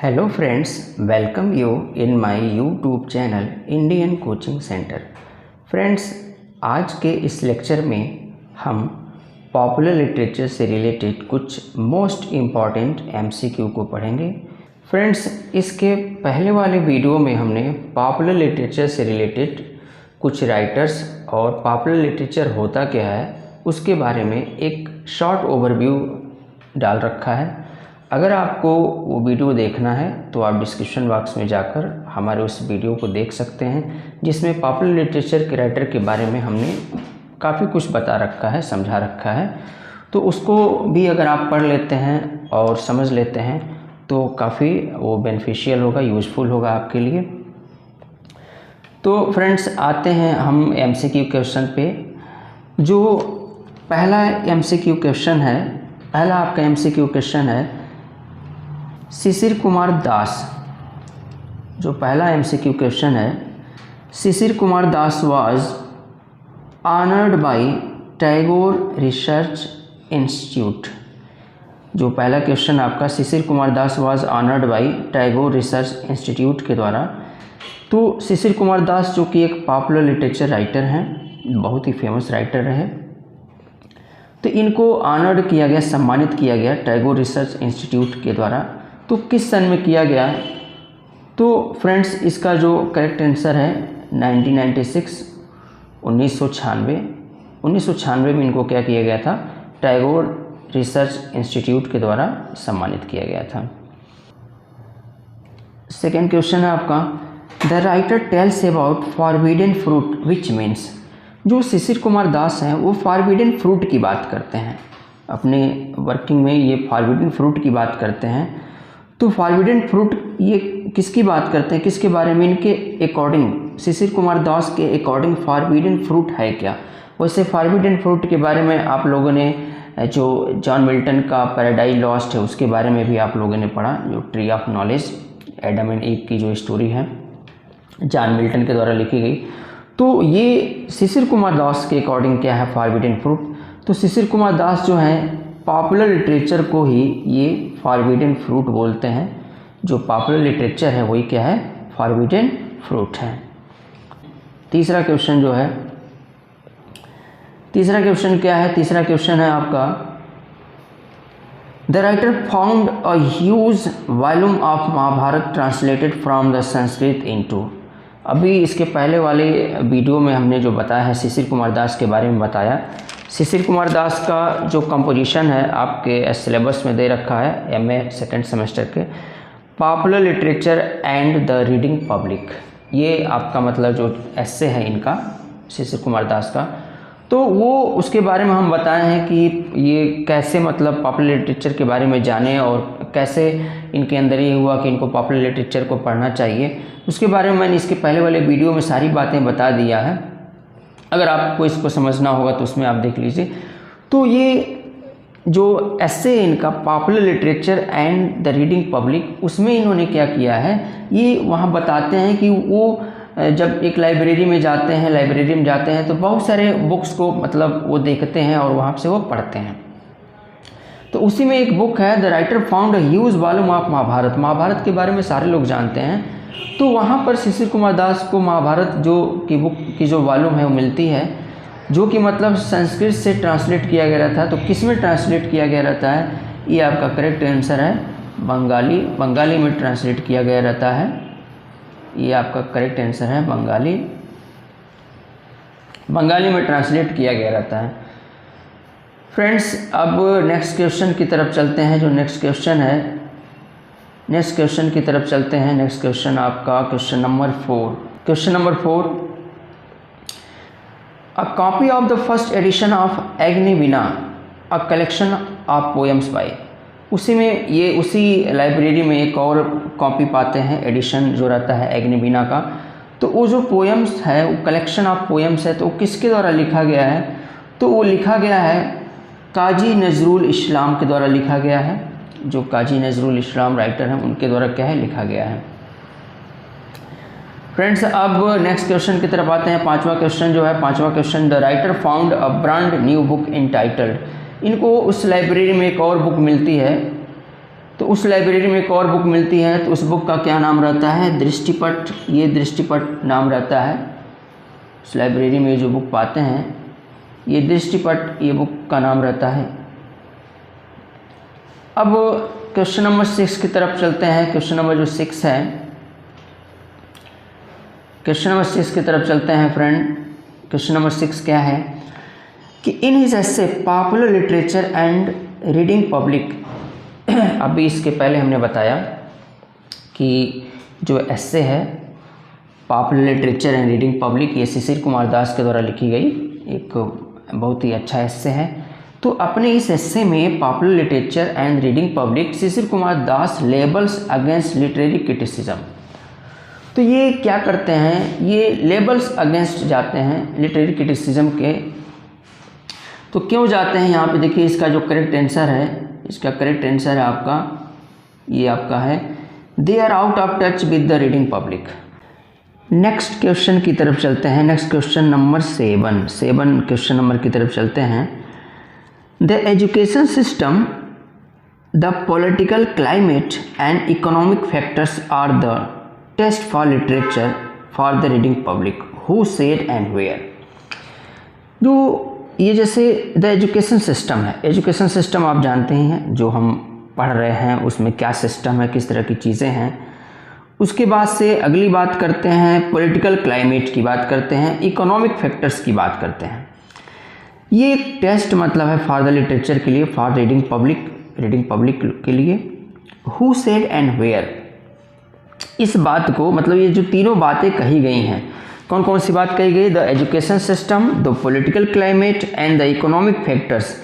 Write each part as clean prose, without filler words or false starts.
Hello friends, welcome you in my YouTube channel Indian coaching centre. Friends, आज के इस lecture में हम पॉपुलर लिटरेचर से रिलेटेड कुछ मोस्ट इम्पॉर्टेंट एमसीक्यू को पढ़ेंगे। फ्रेंड्स, इसके पहले वाले वीडियो में हमने पॉपुलर लिटरेचर से रिलेटेड कुछ राइटर्स और पॉपुलर लिटरेचर होता क्या है उसके बारे में एक शॉर्ट ओवरव्यू डाल रखा है। अगर आपको वो वीडियो देखना है तो आप डिस्क्रिप्शन बॉक्स में जाकर हमारे उस वीडियो को देख सकते हैं, जिसमें पॉपुलर लिटरेचर के राइटर के बारे में हमने काफ़ी कुछ बता रखा है, समझा रखा है। तो उसको भी अगर आप पढ़ लेते हैं और समझ लेते हैं तो काफ़ी वो बेनिफिशियल होगा, यूज़फुल होगा आपके लिए। तो फ्रेंड्स, आते हैं हम एमसीक्यू क्वेश्चन पे। जो पहला एमसीक्यू क्वेश्चन है, पहला आपका एमसीक्यू क्वेश्चन है शिशिर कुमार दास। जो पहला एमसीक्यू क्वेश्चन है, Shishir Kumar Das was honoured by Tagore research institute. जो पहला क्वेश्चन आपका Shishir Kumar Das was honoured by Tagore research institute के द्वारा। तो शिशिर कुमार दास जो कि एक पॉपुलर लिटरेचर राइटर हैं, बहुत ही फेमस राइटर रहे, तो इनको ऑनर्ड किया गया, सम्मानित किया गया टैगोर रिसर्च इंस्टीट्यूट के द्वारा। तो किस सन में किया गया? तो फ्रेंड्स, इसका जो करेक्ट आंसर है 1996, 1996 में इनको क्या किया गया था? टैगोर रिसर्च इंस्टीट्यूट के द्वारा सम्मानित किया गया था। सेकेंड क्वेश्चन है आपका, the writer tells about forbidden fruit which means. जो शिशिर कुमार दास हैं वो फॉरबिडन फ्रूट की बात करते हैं, अपने वर्किंग में ये फॉरबिडन फ्रूट की बात करते हैं। तो फॉरबिडन फ्रूट ये किसकी बात करते हैं, किसके बारे में? इनके अकॉर्डिंग, शिशिर कुमार दास के अकॉर्डिंग फॉरबिडन फ्रूट है क्या? वैसे फॉरबिडन फ्रूट के बारे में आप लोगों ने जो जॉन मिल्टन का पैराडाइज लॉस्ट है उसके बारे में भी आप लोगों ने पढ़ा। जो tree of knowledge, Adam and ewe की जो स्टोरी है जॉन मिल्टन के द्वारा लिखी गई। तो ये शिशिर कुमार दास के अकॉर्डिंग क्या है फॉरबिडन फ्रूट? तो शिशिर कुमार दास जो हैं पॉपुलर लिटरेचर को ही ये फॉरबिडन फ्रूट बोलते हैं। जो पॉपुलर लिटरेचर है वही क्या है? फॉरबिडन फ्रूट है। तीसरा क्वेश्चन जो है, तीसरा क्वेश्चन क्या है? तीसरा क्वेश्चन है आपका, the writer found a huge volume of Mahabharata translated from the Sanskrit into. अभी इसके पहले वाले वीडियो में हमने जो बताया है शिशिर कुमार दास के बारे में बताया। शिशिर कुमार दास का जो कंपोजिशन है आपके सिलेबस में दे रखा है, एमए सेकेंड सेमेस्टर के, popular literature and the reading public. ये आपका मतलब जो एस्से है इनका शिशिर कुमार दास का, तो वो उसके बारे में हम बताए हैं कि ये कैसे मतलब पॉपुलर लिटरेचर के बारे में जाने और कैसे इनके अंदर ये हुआ कि इनको पॉपुलर लिटरेचर को पढ़ना चाहिए। उसके बारे में मैंने इसके पहले वाले वीडियो में सारी बातें बता दिया है। अगर आपको इसको समझना होगा तो उसमें आप देख लीजिए। तो ये जो एस्से है इनका popular literature and the reading public, उसमें इन्होंने क्या किया है, ये वहाँ बताते हैं कि वो जब एक लाइब्रेरी में जाते हैं तो बहुत सारे बुक्स को मतलब वो देखते हैं और वहाँ से वो पढ़ते हैं। तो उसी में एक बुक है, the writer found a huge volume of Mahabharata. Mahabharata के बारे में सारे लोग जानते हैं। तो वहाँ पर शिशिर कुमार दास को महाभारत जो की बुक की जो वॉल्यूम है वो मिलती है, जो कि मतलब संस्कृत से ट्रांसलेट किया गया रहता है। तो किस में ट्रांसलेट किया गया रहता है? ये आपका करेक्ट आंसर है बंगाली में ट्रांसलेट किया गया रहता है। ये आपका करेक्ट आंसर है बंगाली में ट्रांसलेट किया गया रहता है। फ्रेंड्स, अब नेक्स्ट क्वेश्चन की तरफ चलते हैं। जो नेक्स्ट क्वेश्चन है, नेक्स्ट क्वेश्चन की तरफ चलते हैं। नेक्स्ट क्वेश्चन आपका question number 4। Question number 4, a copy of the first edition of Agnibeena a collection of poems by. उसी में ये उसी लाइब्रेरी में एक और कॉपी पाते हैं, एडिशन जो रहता है अग्निवीणा का। तो वो जो पोएम्स है, वो कलेक्शन ऑफ पोएम्स है, तो वो किसके द्वारा लिखा गया है? तो वो लिखा गया है काजी नजरुल इस्लाम के द्वारा लिखा गया है। जो काजी नजरुल इस्लाम राइटर हैं उनके द्वारा क्या है, लिखा गया है। फ्रेंड्स, अब नेक्स्ट क्वेश्चन की तरफ आते हैं। पांचवा क्वेश्चन जो है, पांचवा question, the writer found a brand new book entitled. इनको उस लाइब्रेरी में एक और बुक मिलती है, तो उस लाइब्रेरी में एक और बुक मिलती है, तो उस बुक का क्या नाम रहता है? दृष्टिपट। ये दृष्टिपट नाम रहता है। उस लाइब्रेरी में जो बुक पाते हैं ये दृष्टिपट, ये बुक का नाम रहता है। अब क्वेश्चन नंबर 6 की तरफ चलते हैं। क्वेश्चन नंबर जो 6 है, क्वेश्चन नंबर 6 की तरफ चलते हैं फ्रेंड। क्वेश्चन नंबर 6 क्या है कि in his essay popular literature and reading public. अभी इसके पहले हमने बताया कि जो एस्से है popular literature and reading public, ये शिशिर कुमार दास के द्वारा लिखी गई एक बहुत ही अच्छा एस्से है। तो अपने इस एस्से में popular literature and reading public Shishir Kumar Das labels against literary criticism. तो ये क्या करते हैं, ये लेबल्स अगेंस्ट जाते हैं लिटरेरी क्रिटिसिज्म के। तो क्यों जाते हैं यहाँ पे देखिए, इसका जो करेक्ट आंसर है, इसका करेक्ट आंसर है आपका, ये आपका है they are out of touch with the reading public. Next question की तरफ चलते हैं। Next question number 7 question number की तरफ चलते हैं। The education system, the political climate and economic factors are the test for literature for the reading public, who said and where. जो ये जैसे द एजुकेशन सिस्टम है, एजुकेशन सिस्टम आप जानते ही हैं, जो हम पढ़ रहे हैं उसमें क्या सिस्टम है, किस तरह की चीज़ें हैं। उसके बाद से अगली बात करते हैं पॉलिटिकल क्लाइमेट की बात करते हैं, इकोनॉमिक फैक्टर्स की बात करते हैं। ये एक टेस्ट मतलब है फॉर द लिटरेचर के लिए, फॉर रीडिंग पब्लिक के लिए। हु सेड एंड वेयर, इस बात को मतलब ये जो तीनों बातें कही गई हैं, कौन कौन सी बात कही गई? The education system, the political climate and the economic factors.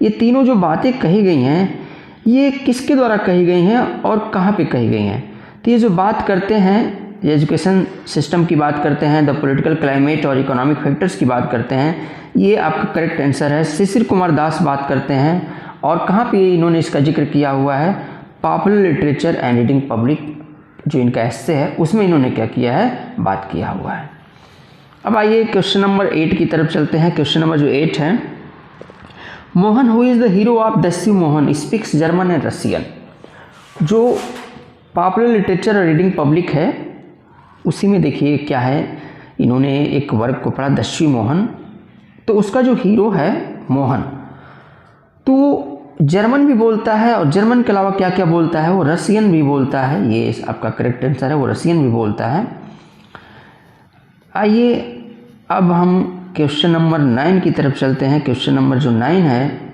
ये तीनों जो बातें कही गई हैं ये किसके द्वारा कही गई हैं और कहाँ पे कही गई हैं? तो ये जो बात करते हैं, एजुकेशन सिस्टम की बात करते हैं, द पॉलिटिकल क्लाइमेट और इकोनॉमिक फैक्टर्स की बात करते हैं, ये आपका करेक्ट आंसर है। शिशिर कुमार दास बात करते हैं और कहाँ पे इन्होंने इसका जिक्र किया हुआ है? Popular literature and reading public, जो इनका एस्से है उसमें इन्होंने क्या किया है? बात किया हुआ है। अब आइए क्वेश्चन नंबर 8 की तरफ चलते हैं। क्वेश्चन नंबर जो 8 है, Mohan who is the hero of Dasyu Mohan speaks German and Russian. जो पॉपुलर लिटरेचर और रीडिंग पब्लिक है उसी में देखिए क्या है, इन्होंने एक वर्क को पढ़ा दस्यु मोहन, तो उसका जो हीरो है मोहन, तो जर्मन भी बोलता है और जर्मन के अलावा क्या क्या बोलता है? वो रशियन भी बोलता है। ये आपका करेक्ट आंसर है, वो रशियन भी बोलता है। आइए अब हम क्वेश्चन नंबर 9 की तरफ चलते हैं। क्वेश्चन नंबर जो 9 है,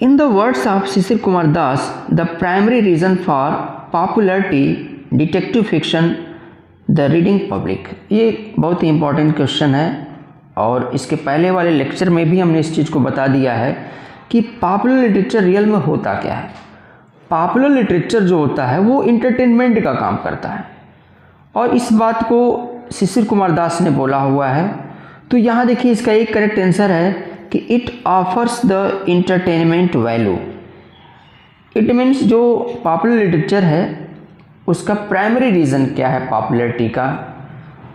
in the words of Shishir Kumar Das the primary reason for popularity detective fiction the reading public. ये बहुत ही इंपॉर्टेंट क्वेश्चन है और इसके पहले वाले लेक्चर में भी हमने इस चीज़ को बता दिया है कि पॉपुलर लिटरेचर रियल में होता क्या है। पॉपुलर लिटरेचर जो होता है वो इंटरटेनमेंट का काम करता है और इस बात को शिशिर कुमार दास ने बोला हुआ है। तो यहाँ देखिए इसका एक करेक्ट आंसर है कि it offers the entertainment value. It means जो पॉपुलर लिटरेचर है उसका प्राइमरी रीज़न क्या है पॉपुलरिटी का?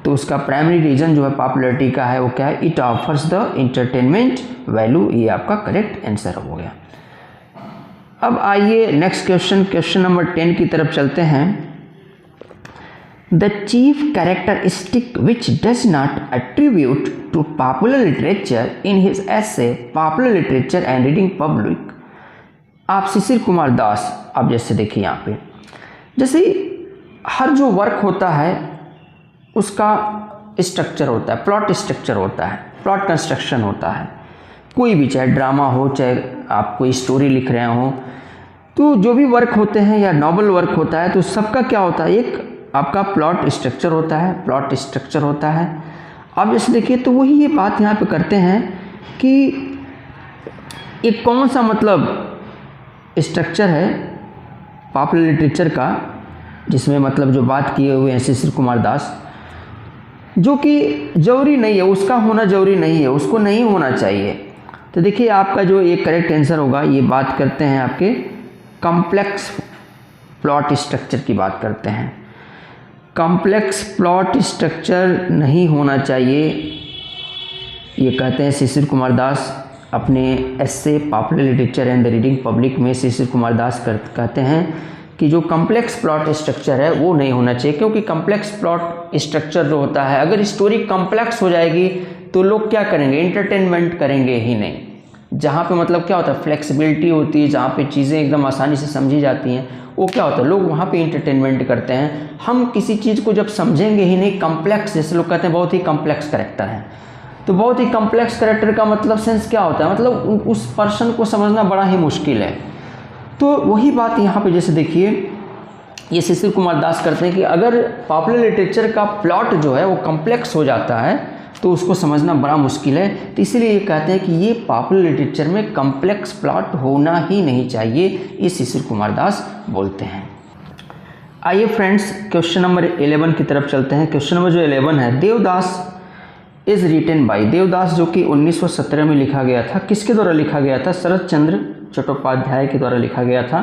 तो उसका प्राइमरी रीज़न जो है पॉपुलरिटी का है वो क्या है? It offers the entertainment value. ये आपका करेक्ट आंसर हो गया। अब आइए नेक्स्ट क्वेश्चन नंबर 10 की तरफ चलते हैं। The chief characteristic which does not attribute to popular literature in his essay Popular Literature and Reading Public। आप शिशिर कुमार दास, आप जैसे देखिए यहाँ पे, जैसे हर जो वर्क होता है उसका स्ट्रक्चर होता है, प्लॉट स्ट्रक्चर होता है, प्लॉट कंस्ट्रक्शन होता है। कोई भी, चाहे ड्रामा हो, चाहे आप कोई स्टोरी लिख रहे हो, तो जो भी वर्क होते हैं या नॉवल वर्क होता है तो सबका क्या होता है? एक आपका प्लॉट स्ट्रक्चर होता है। अब जैसे देखिए तो वही ये बात यहाँ पे करते हैं कि एक कौन सा मतलब स्ट्रक्चर है पॉपुलर लिटरेचर का, जिसमें मतलब जो बात किए हुए हैं शिशिर कुमार दास, जो कि जरूरी नहीं है, उसका होना जरूरी नहीं है, उसको नहीं होना चाहिए। तो देखिए आपका जो एक करेक्ट आंसर होगा, ये बात करते हैं आपके कॉम्प्लेक्स प्लॉट स्ट्रक्चर की बात करते हैं। कॉम्प्लेक्स प्लॉट स्ट्रक्चर नहीं होना चाहिए, ये कहते हैं शिशिर कुमार दास। अपने essay popular literature and the reading public में शिशिर कुमार दास कहते हैं कि जो कम्प्लेक्स प्लॉट स्ट्रक्चर है वो नहीं होना चाहिए, क्योंकि कम्प्लेक्स प्लॉट स्ट्रक्चर जो होता है, अगर स्टोरी कम्प्लेक्स हो जाएगी तो लोग क्या करेंगे, इंटरटेनमेंट करेंगे ही नहीं। जहाँ पे मतलब क्या होता है, फ्लेक्सिबिलिटी होती है, जहाँ पे चीज़ें एकदम आसानी से समझी जाती हैं, वो क्या होता है, लोग वहाँ पे इंटरटेनमेंट करते हैं। हम किसी चीज़ को जब समझेंगे ही नहीं, कम्प्लेक्स, जैसे लोग कहते हैं बहुत ही कम्प्लेक्स कैरेक्टर है, तो बहुत ही कम्प्लेक्स कैरेक्टर का मतलब सेंस क्या होता है, मतलब उस पर्सन को समझना बड़ा ही मुश्किल है। तो वही बात यहाँ पे जैसे देखिए ये शिशिर कुमार दास करते हैं कि अगर पॉपुलर लिटरेचर का प्लॉट जो है वो कम्प्लेक्स हो जाता है तो उसको समझना बड़ा मुश्किल है, तो इसीलिए ये कहते हैं कि ये पॉपुलर लिटरेचर में कम्प्लेक्स प्लॉट होना ही नहीं चाहिए, ये शिशिर कुमार दास बोलते हैं। आइए फ्रेंड्स क्वेश्चन नंबर 11 की तरफ चलते हैं। क्वेश्चन नंबर जो 11 है, Devdas is written by, Devdas जो कि 1917 में लिखा गया था, किसके द्वारा लिखा गया था, शरत चंद्र चट्टोपाध्याय के द्वारा लिखा गया था।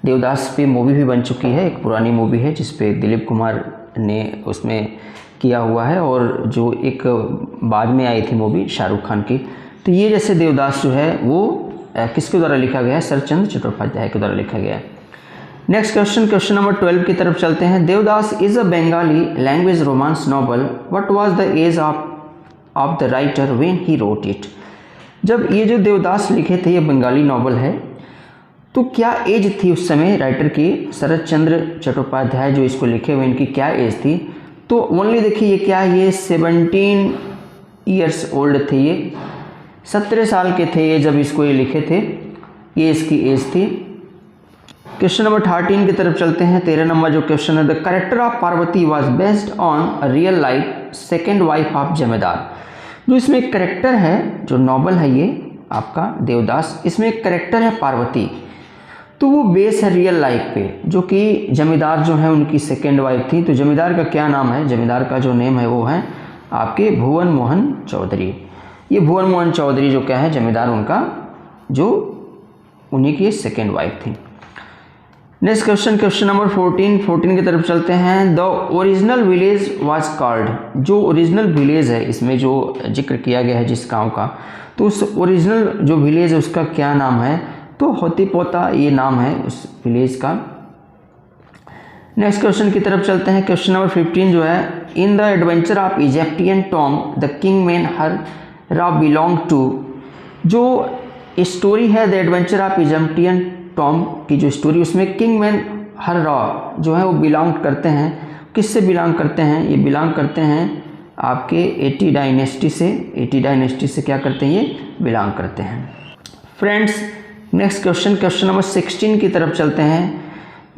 देवदास पे मूवी भी बन चुकी है, एक पुरानी मूवी है जिसपे दिलीप कुमार ने उसमें किया हुआ है, और जो एक बाद में आई थी मूवी शाहरुख खान की। तो ये जैसे देवदास जो है वो किसके द्वारा लिखा गया है, शरतचंद्र चट्टोपाध्याय के द्वारा लिखा गया है। नेक्स्ट क्वेश्चन, क्वेश्चन नंबर 12 की तरफ चलते हैं। Devdas is a Bengali language romance novel, what was the age of the writer when he wrote it. जब ये जो देवदास लिखे थे, ये बंगाली नॉवल है, तो क्या एज थी उस समय राइटर की, शरतचंद्र चट्टोपाध्याय जो इसको लिखे हुए, इनकी क्या एज थी। तो ओनली देखिए ये क्या है, ये 17 ईयर्स ओल्ड थे, ये 17 साल के थे ये जब इसको ये लिखे थे, ये इसकी एज थी। क्वेश्चन नंबर 13 की तरफ चलते हैं। 13 नंबर जो क्वेश्चन है, the character of Parvati was based on real life second wife of जमींदार। जो इसमें एक करेक्टर है, जो नॉवल है ये आपका देवदास, इसमें एक करेक्टर है पार्वती, तो वो बेस है रियल लाइफ पे, जो कि जमींदार जो है उनकी सेकेंड वाइफ थी। तो जमींदार का क्या नाम है, जमींदार का जो नेम है वो है आपके भुवन मोहन चौधरी। ये भुवन मोहन चौधरी जो क्या है जमींदार, उनका जो उन्हीं की सेकेंड वाइफ थी। नेक्स्ट क्वेश्चन, क्वेश्चन नंबर 14 की तरफ चलते हैं। The original village was called, जो ओरिजिनल विलेज है इसमें जो जिक्र किया गया है जिस गांव का, तो उस ओरिजिनल जो विलेज है उसका क्या नाम है, तो होतीपोता ये नाम है उस विलेज का। नेक्स्ट क्वेश्चन की तरफ चलते हैं। क्वेश्चन नंबर 15 जो है, in the adventure of Egyptian Tom the king man her Ra belong to, जो स्टोरी है the adventure of Egyptian Tom की जो स्टोरी, उसमें किंग मैन हर रा जो है वो बिलोंग करते हैं, किससे बिलोंग करते हैं, ये बिलोंग करते हैं आपके 80 डायनेस्टी से, 80 डायनेस्टी से क्या करते हैं, ये बिलोंग करते हैं। Friends next question, question number 16 की तरफ चलते हैं।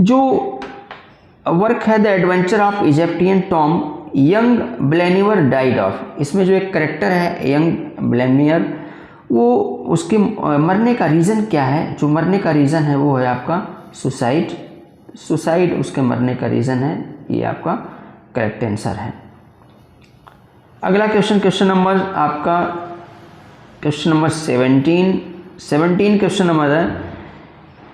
जो वर्क है the adventure of Egyptian Tom young Blenier died of, इसमें जो एक करेक्टर है यंग ब्लेनियर, वो उसके मरने का रीज़न क्या है, जो मरने का रीज़न है वो है आपका सुसाइड, सुसाइड उसके मरने का रीज़न है, ये आपका करेक्ट आंसर है। अगला क्वेश्चन, क्वेश्चन नंबर आपका क्वेश्चन नंबर 17 क्वेश्चन नंबर है,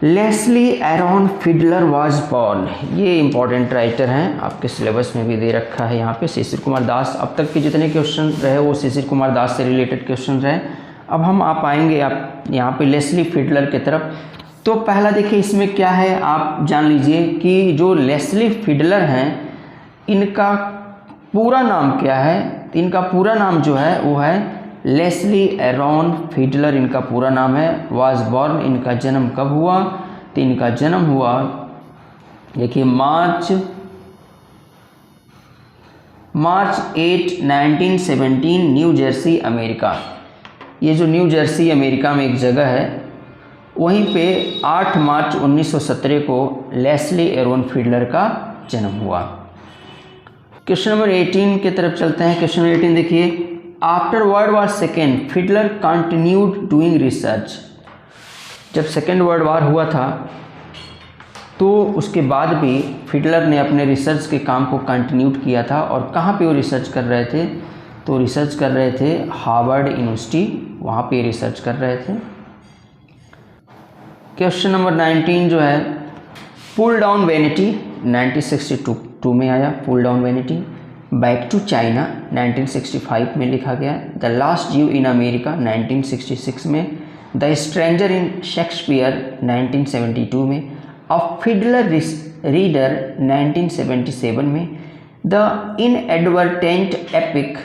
Leslie Aaron Fiedler was born. ये इंपॉर्टेंट राइटर हैं, आपके सिलेबस में भी दे रखा है यहाँ पे, शिशिर कुमार दास। अब तक के जितने क्वेश्चन रहे वो शिशिर कुमार दास से रिलेटेड क्वेश्चन रहे। अब हम आप आएंगे आप यहाँ पे लेस्ली फिडलर की तरफ। तो पहला देखिए इसमें क्या है, आप जान लीजिए कि जो लेस्ली फिडलर हैं इनका पूरा नाम क्या है। तो इनका पूरा नाम जो है वो है लेस्ली एरॉन फिडलर, इनका पूरा नाम है। वाज बॉर्न, इनका जन्म कब हुआ, तो इनका जन्म हुआ देखिए मार्च 8 1917 न्यू जर्सी अमेरिका। ये जो न्यू जर्सी अमेरिका में एक जगह है वहीं पे 8 मार्च 1917 को लेस्ली एरॉन फिडलर का जन्म हुआ। क्वेश्चन नंबर 18 की तरफ चलते हैं। क्वेश्चन नंबर 18 देखिए, after world war second Fiddler continued doing research. जब सेकेंड वर्ल्ड वार हुआ था तो उसके बाद भी फिडलर ने अपने रिसर्च के काम को कंटिन्यू किया था। और कहाँ पे वो रिसर्च कर रहे थे, तो रिसर्च कर रहे थे हार्वर्ड यूनिवर्सिटी, वहाँ पे रिसर्च कर रहे थे। क्वेश्चन नंबर 19 जो है, पुल डाउन वैनिटी 1962 में आया pull down vanity. Back to China 1965 में लिखा गया, द लास्ट ज्यू इन अमेरिका 1966 में, द स्ट्रेंजर इन शेक्सपियर 1972 में, अ फिडलर रीडर 1977 में, the inadvertent epic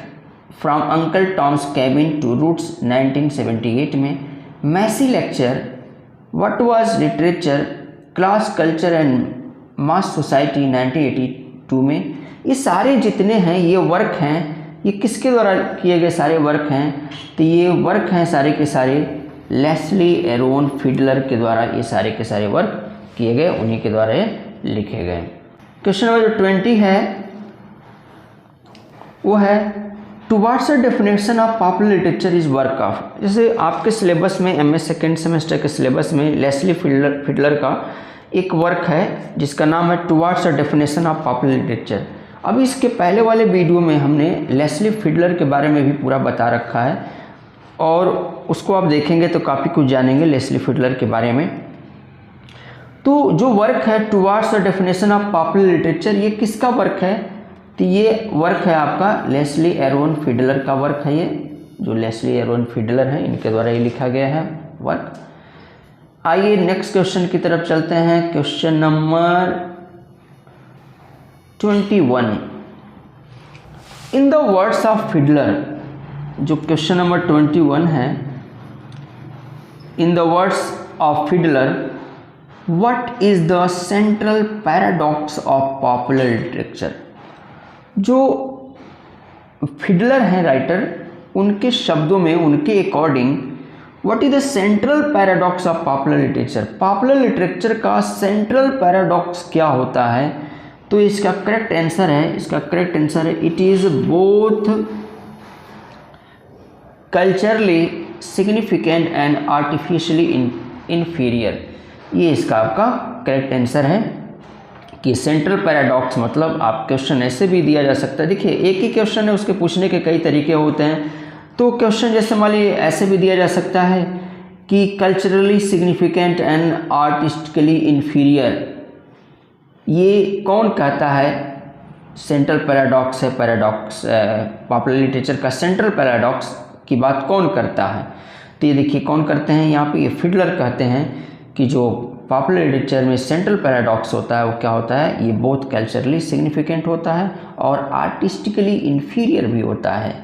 from Uncle Tom's cabin to roots 1978 में, Massey lecture what was literature class culture and mass society 1982 में। ये सारे जितने हैं ये वर्क हैं, ये किसके द्वारा किए गए सारे वर्क हैं? तो ये वर्क हैं सारे के सारे लेस्ली एरोन फिडलर के द्वारा ये सारे के सारे वर्क किए गए, उन्हीं के द्वारा ये लिखे गए। क्वेश्चन नंबर 20 है वो है towards the definition of popular literature is work of. जैसे आपके सिलेबस में एमए सेकेंड सेमेस्टर के सिलेबस में लेस्ली फिडलर का एक वर्क है जिसका नाम है towards the definition of popular literature. अभी इसके पहले वाले वीडियो में हमने लेस्ली फिडलर के बारे में भी पूरा बता रखा है और उसको आप देखेंगे तो काफ़ी कुछ जानेंगे लेस्ली फिडलर के बारे में। तो जो वर्क है towards the definition of popular literature, ये किसका वर्क है? तो ये वर्क है आपका लेस्ली एरोन फिडलर का वर्क है। ये जो लेस्ली एरोन फिडलर हैं इनके द्वारा ये लिखा गया है वर्क। आइए नेक्स्ट क्वेश्चन की तरफ चलते हैं। Question number 21, in the words of Fiddler, जो क्वेश्चन नंबर 21 है, in the words of Fiddler what is the central paradox of popular literature. जो फिडलर हैं राइटर, उनके शब्दों में उनके according what is the central paradox of popular literature, popular literature का central paradox क्या होता है? तो इसका करेक्ट आंसर है it is both culturally significant and artificially inferior. ये इसका आपका करेक्ट आंसर है कि सेंट्रल पैराडॉक्स मतलब आप क्वेश्चन ऐसे भी दिया जा सकता है। देखिए एक ही क्वेश्चन है, उसके पूछने के कई तरीके होते हैं। तो क्वेश्चन जैसे मान लीजिए ऐसे भी दिया जा सकता है कि culturally significant and artistically inferior, ये कौन कहता है सेंट्रल पैराडॉक्स है? पैराडॉक्स पॉपुलर लिटरेचर का सेंट्रल पैराडॉक्स की बात कौन करता है? तो ये देखिए कौन करते हैं यहाँ पे, ये फिडलर कहते हैं कि जो पॉपुलर लिटरेचर में सेंट्रल पैराडॉक्स होता है वो क्या होता है? ये बोथ कल्चरली सिग्निफिकेंट होता है और आर्टिस्टिकली इन्फीरियर भी होता है।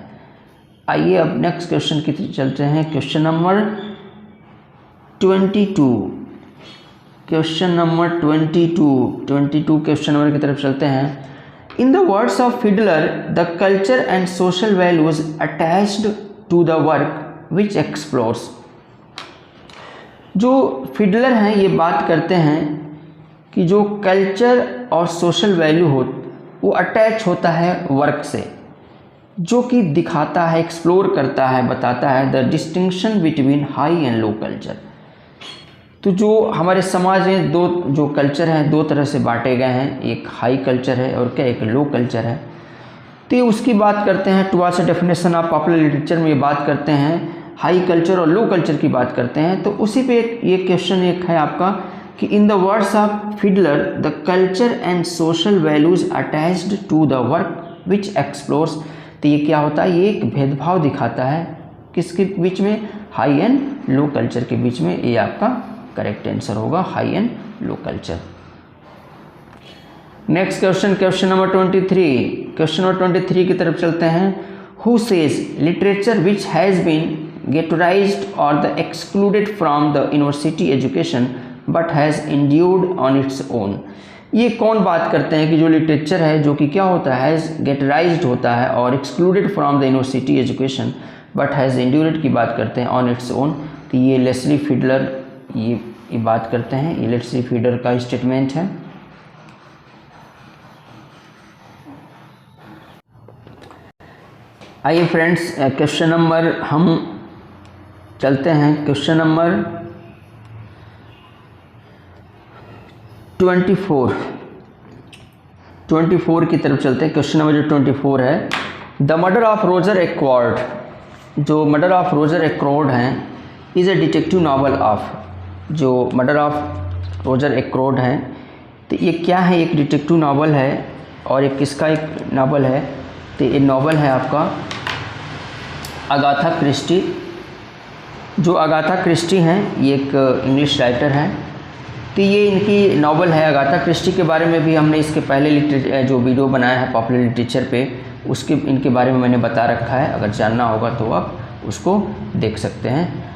आइए अब नेक्स्ट क्वेश्चन की तरफ चलते हैं। Question number 22, question number 22 question number की तरफ चलते हैं। In the words of Fiedler the culture and social values attached to the work which explores. जो फिडलर हैं ये बात करते हैं कि जो कल्चर और सोशल वैल्यू हो वो अटैच होता है वर्क से, जो कि दिखाता है, एक्सप्लोर करता है, बताता है the distinction between high and low culture. तो जो हमारे समाज में दो जो कल्चर हैं दो तरह से बांटे गए हैं, एक हाई कल्चर है और क्या एक लो कल्चर है। तो ये उसकी बात करते हैं towards the definition of popular literature में ये बात करते हैं, हाई कल्चर और लो कल्चर की बात करते हैं। तो उसी पे ये क्वेश्चन एक है आपका कि in the words of Fiedler the culture and social values attached to the work which explores. तो ये क्या होता है? ये एक भेदभाव दिखाता है किसके बीच में? हाई एंड लो कल्चर के बीच में। ये आपका करेक्ट आंसर होगा, high and low culture. Next question, question number 23, question number 23 की तरफ चलते हैं। Who says literature which has been ghettoized और the excluded from the university education but has endured on its own. ये कौन बात करते हैं कि जो लिटरेचर है जो कि क्या होता है, हैज़ गेटराइज्ड होता है और excluded from the university education but has endured की बात करते हैं ऑन इट्स ओन। तो ये लेस्ली फिडलर ये बात करते हैं, ये लेस्ली फिडलर का स्टेटमेंट है। आइए फ्रेंड्स क्वेश्चन नंबर हम चलते हैं, क्वेश्चन नंबर 24 की तरफ चलते हैं। क्वेश्चन नंबर जो 24 है, the murder of Roger acquired, जो मर्डर ऑफ रोजर एक्वार्ड हैं is a detective novel of, जो मर्डर ऑफ रोजर एक्वार्ड हैं तो ये क्या है? एक डिटेक्टिव नावल है और एक किसका एक नावल है? तो ये नॉवल है आपका अगाथा क्रिस्टी। जो अगाथा क्रिस्टी हैं ये एक इंग्लिश राइटर हैं, तो ये इनकी नॉवल है। अगाथा क्रिस्टी के बारे में भी हमने इसके पहले जो वीडियो बनाया है पॉपुलर लिटरेचर पे, उसके इनके बारे में मैंने बता रखा है, अगर जानना होगा तो आप उसको देख सकते हैं।